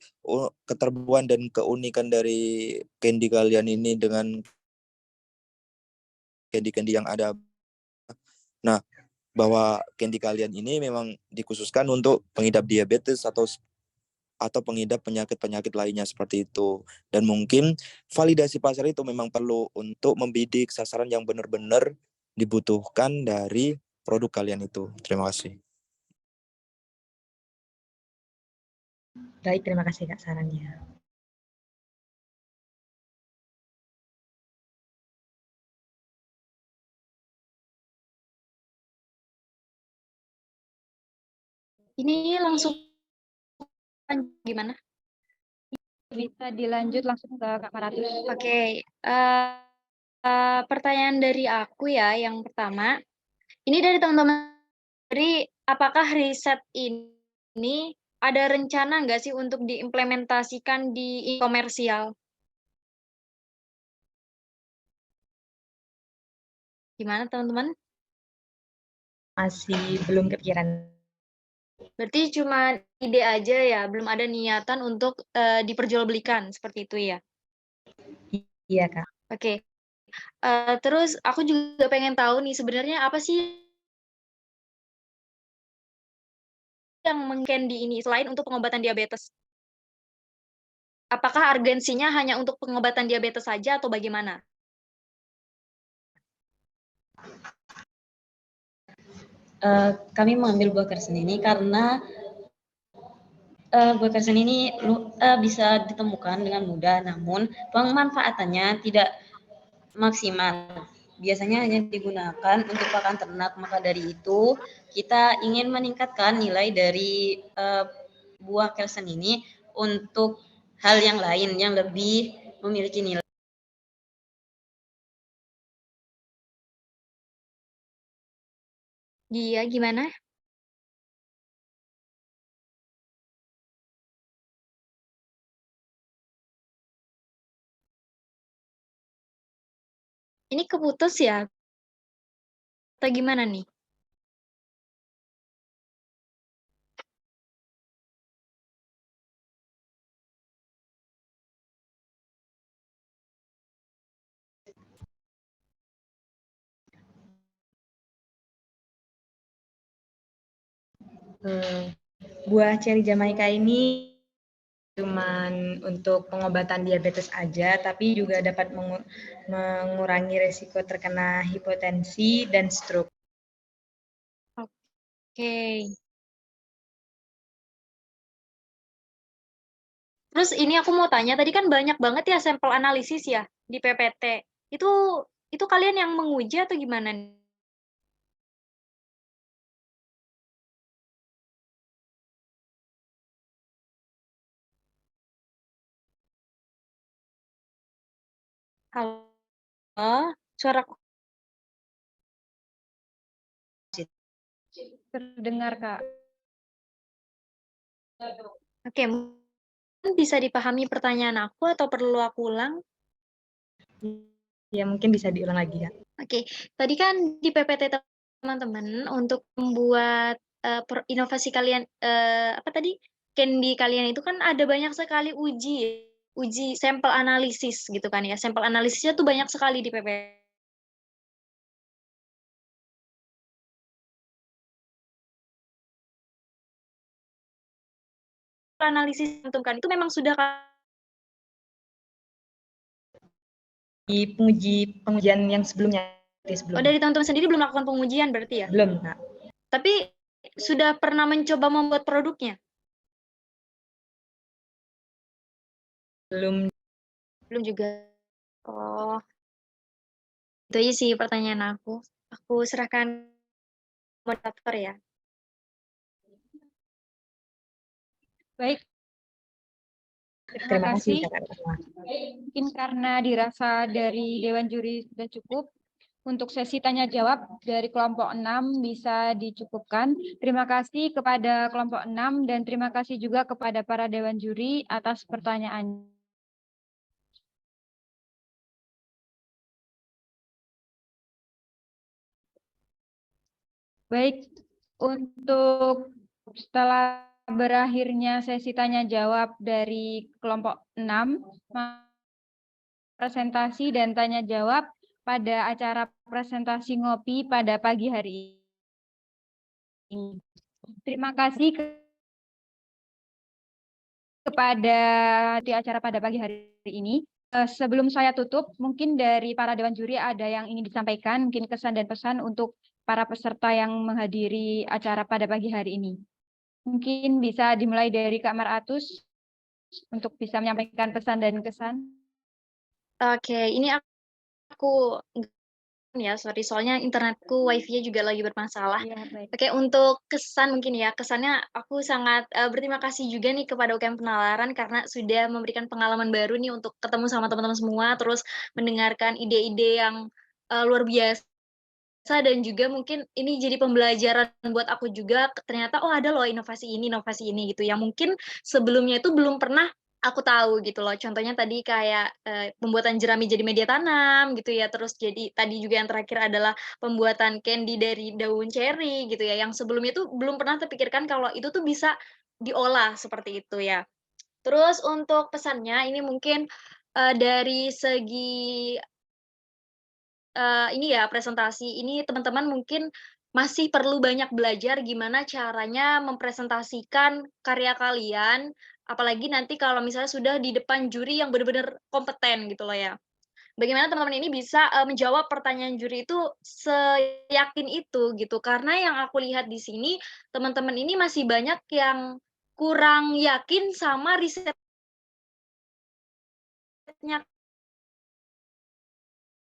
keterbuan dan keunikan dari candy kalian ini dengan candy-candy yang ada. Nah, bahwa candy kalian ini memang dikhususkan untuk pengidap diabetes atau pengidap penyakit-penyakit lainnya seperti itu. Dan mungkin validasi pasar itu memang perlu untuk membidik sasaran yang benar-benar dibutuhkan dari produk kalian itu. Terima kasih. Baik, terima kasih Kak sarannya. Ini langsung gimana? Bisa dilanjut langsung ke Kak Maratus. Oke, pertanyaan dari aku ya, yang pertama, ini dari teman-teman, dari apakah riset ini ada rencana nggak sih untuk diimplementasikan di komersial? Gimana teman-teman? Masih belum kepikiran. Berarti cuma ide aja ya, belum ada niatan untuk diperjualbelikan seperti itu ya? Iya Kak. Oke. Terus aku juga pengen tahu nih sebenarnya apa sih yang meng-candy ini selain untuk pengobatan diabetes? Apakah urgensinya hanya untuk pengobatan diabetes saja atau bagaimana? Kami mengambil buah kersen ini karena buah kersen ini bisa ditemukan dengan mudah, namun pemanfaatannya tidak maksimal. Biasanya hanya digunakan untuk pakan ternak, maka dari itu kita ingin meningkatkan nilai dari buah kersen ini untuk hal yang lain yang lebih memiliki nilai. Iya, gimana? Ini keputus ya? Atau gimana nih? Buah ceri Jamaika ini cuman untuk pengobatan diabetes aja, tapi juga dapat mengurangi resiko terkena hipotensi dan stroke. Oke. Terus ini aku mau tanya, tadi kan banyak banget ya sampel analisis ya di PPT. Itu kalian yang menguji atau gimana? Halo, suaraku terdengar Kak. Oke, mungkin bisa dipahami pertanyaan aku atau perlu aku ulang? Ya mungkin bisa diulang lagi ya. Oke, tadi kan di PPT teman-teman untuk membuat inovasi kalian apa tadi? Candy kalian itu kan ada banyak sekali uji sampel analisis gitu kan ya. Sampel analisisnya tuh banyak sekali di PPT. Analisis cantumkan itu memang sudah di pengujian yang sebelumnya. Oh, dari teman-teman sendiri belum melakukan pengujian berarti ya? Belum, Kak. Tapi sudah pernah mencoba membuat produknya? Belum. Belum juga. Oh. Itu aja sih pertanyaan aku. Aku serahkan moderator ya. Baik. Terima kasih, kasih. Kak. Mungkin karena dirasa dari Dewan Juri sudah cukup, untuk sesi tanya jawab dari kelompok 6 bisa dicukupkan. Terima kasih kepada kelompok 6 dan terima kasih juga kepada para Dewan Juri atas pertanyaan. Baik, untuk setelah berakhirnya sesi tanya jawab dari kelompok 6, presentasi dan tanya jawab pada acara presentasi ngopi pada pagi hari ini. Terima kasih kepada di acara pada pagi hari ini. Sebelum saya tutup, mungkin dari para dewan juri ada yang ingin disampaikan, mungkin kesan dan pesan untuk para peserta yang menghadiri acara pada pagi hari ini. Mungkin bisa dimulai dari Kak Maratus untuk bisa menyampaikan pesan dan kesan. Oke, ini aku ya, sorry, soalnya internetku wifi-nya juga lagi bermasalah. Ya, baik. Oke, untuk kesan mungkin ya, kesannya aku sangat berterima kasih juga nih kepada UKM Penalaran karena sudah memberikan pengalaman baru nih untuk ketemu sama teman-teman semua, terus mendengarkan ide-ide yang luar biasa dan juga mungkin ini jadi pembelajaran buat aku juga, ternyata oh ada loh inovasi ini gitu, yang mungkin sebelumnya itu belum pernah aku tahu gitu loh. Contohnya tadi kayak pembuatan jerami jadi media tanam gitu ya, terus jadi tadi juga yang terakhir adalah pembuatan candy dari daun cherry gitu ya, yang sebelumnya itu belum pernah terpikirkan kalau itu tuh bisa diolah seperti itu ya. Terus untuk pesannya ini mungkin dari segi ini ya presentasi, ini teman-teman mungkin masih perlu banyak belajar gimana caranya mempresentasikan karya kalian, apalagi nanti kalau misalnya sudah di depan juri yang benar-benar kompeten gitu loh ya. Bagaimana teman-teman ini bisa menjawab pertanyaan juri itu seyakin itu gitu, karena yang aku lihat di sini teman-teman ini masih banyak yang kurang yakin sama risetnya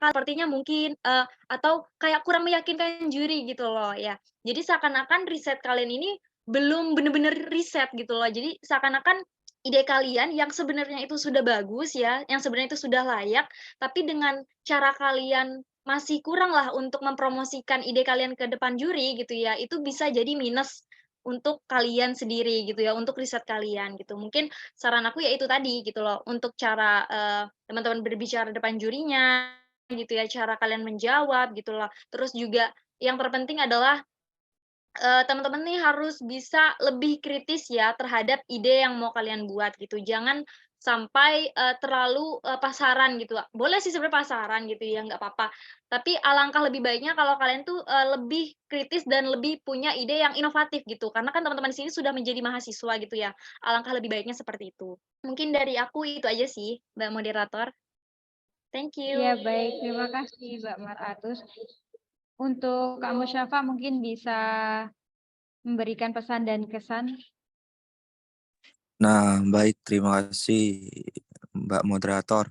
sepertinya mungkin, atau kayak kurang meyakinkan juri gitu loh ya. Jadi seakan-akan riset kalian ini belum bener-bener riset gitu loh. Jadi seakan-akan ide kalian yang sebenarnya itu sudah bagus ya, yang sebenarnya itu sudah layak, tapi dengan cara kalian masih kurang lah untuk mempromosikan ide kalian ke depan juri gitu ya, itu bisa jadi minus untuk kalian sendiri gitu ya, untuk riset kalian gitu. Mungkin saran aku ya itu tadi gitu loh, untuk cara, teman-teman berbicara depan jurinya gitu ya, cara kalian menjawab gitu loh. Terus juga yang terpenting adalah, teman-teman nih harus bisa lebih kritis ya terhadap ide yang mau kalian buat gitu. Jangan sampai, terlalu, pasaran gitu. Boleh sih sebenarnya pasaran gitu ya, nggak apa-apa. Tapi alangkah lebih baiknya kalau kalian tuh, lebih kritis dan lebih punya ide yang inovatif gitu. Karena kan teman-teman di sini sudah menjadi mahasiswa gitu ya. Alangkah lebih baiknya seperti itu. Mungkin dari aku itu aja sih, Mbak Moderator. Thank Ya, you. baik. Terima kasih, Mbak Maratus. Untuk Kak Musyafa mungkin bisa memberikan pesan dan kesan. Nah, baik, terima kasih Mbak Moderator.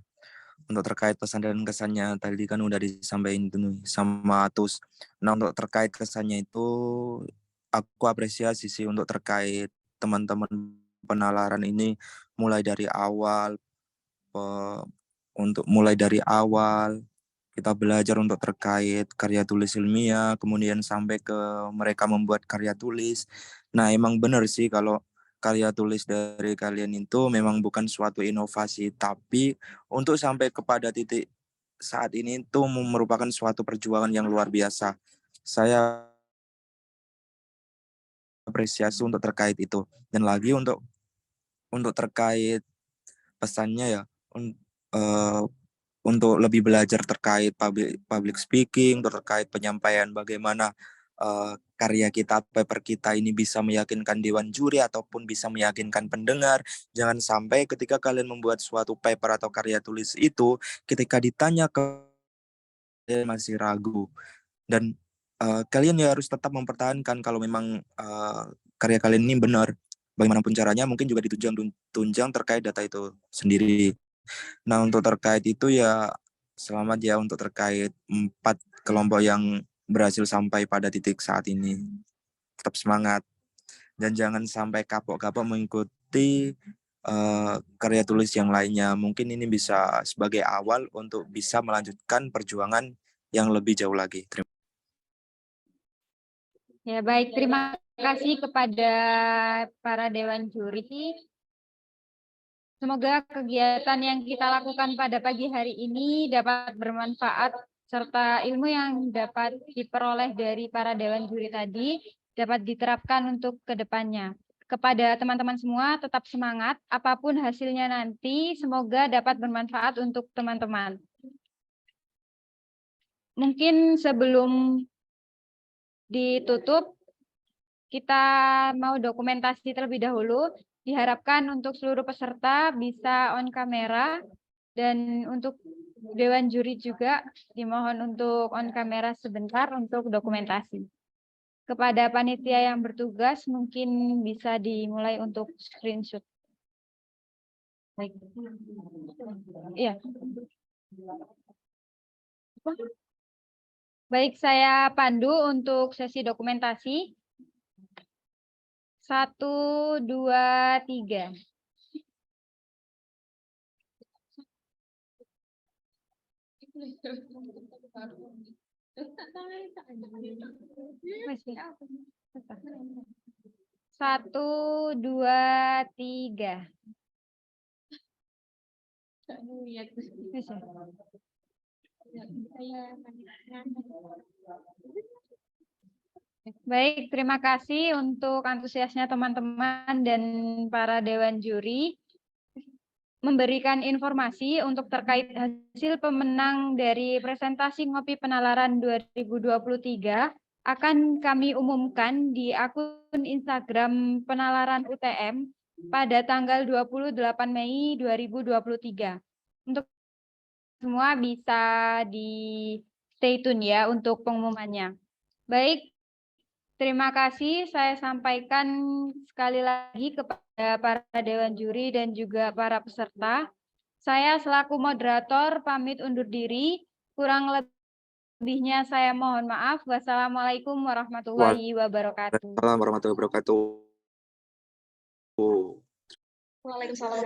Untuk terkait pesan dan kesannya tadi kan udah disampaikan tuh sama Atus. Nah, untuk terkait kesannya itu aku apresiasi sih untuk terkait teman-teman penalaran ini mulai dari awal kita belajar untuk terkait karya tulis ilmiah, kemudian sampai ke mereka membuat karya tulis. Nah, emang benar sih kalau karya tulis dari kalian itu memang bukan suatu inovasi, tapi untuk sampai kepada titik saat ini itu merupakan suatu perjuangan yang luar biasa. Saya apresiasi untuk terkait itu. Dan lagi untuk terkait pesannya ya, untuk lebih belajar terkait public speaking, terkait penyampaian bagaimana karya kita, paper kita ini bisa meyakinkan dewan juri ataupun bisa meyakinkan pendengar. Jangan sampai ketika kalian membuat suatu paper atau karya tulis itu, ketika ditanya kalian masih ragu. Dan kalian ya harus tetap mempertahankan kalau memang karya kalian ini benar. Bagaimanapun caranya mungkin juga ditunjang terkait data itu sendiri. Nah, untuk terkait itu ya selamat ya untuk terkait 4 kelompok yang berhasil sampai pada titik saat ini. Tetap semangat dan jangan sampai kapok-kapok mengikuti karya tulis yang lainnya. Mungkin ini bisa sebagai awal untuk bisa melanjutkan perjuangan yang lebih jauh lagi. Ya, baik. Terima kasih kepada para dewan juri. Semoga kegiatan yang kita lakukan pada pagi hari ini dapat bermanfaat serta ilmu yang dapat diperoleh dari para dewan juri tadi dapat diterapkan untuk ke depannya. Kepada teman-teman semua, tetap semangat. Apapun hasilnya nanti, semoga dapat bermanfaat untuk teman-teman. mungkin sebelum ditutup, kita mau dokumentasi terlebih dahulu. Diharapkan untuk seluruh peserta bisa on kamera, dan untuk Dewan Juri juga dimohon untuk on kamera sebentar untuk dokumentasi. Kepada panitia yang bertugas mungkin bisa dimulai untuk screenshot. Baik. Iya. Baik, saya pandu untuk sesi dokumentasi. 1, 2, 3. Satu, dua, tiga. Baik, terima kasih untuk antusiasnya teman-teman dan para dewan juri memberikan informasi untuk terkait hasil pemenang dari presentasi Ngopi Penalaran 2023 akan kami umumkan di akun Instagram Penalaran UTM pada tanggal 28 Mei 2023. Untuk semua bisa di stay tune ya untuk pengumumannya. Baik, terima kasih. Saya sampaikan sekali lagi kepada para dewan juri dan juga para peserta. Saya selaku moderator pamit undur diri. Kurang lebihnya saya mohon maaf. Wassalamualaikum warahmatullahi wabarakatuh. Waalaikumsalam warahmatullahi wabarakatuh. Waalaikumsalam.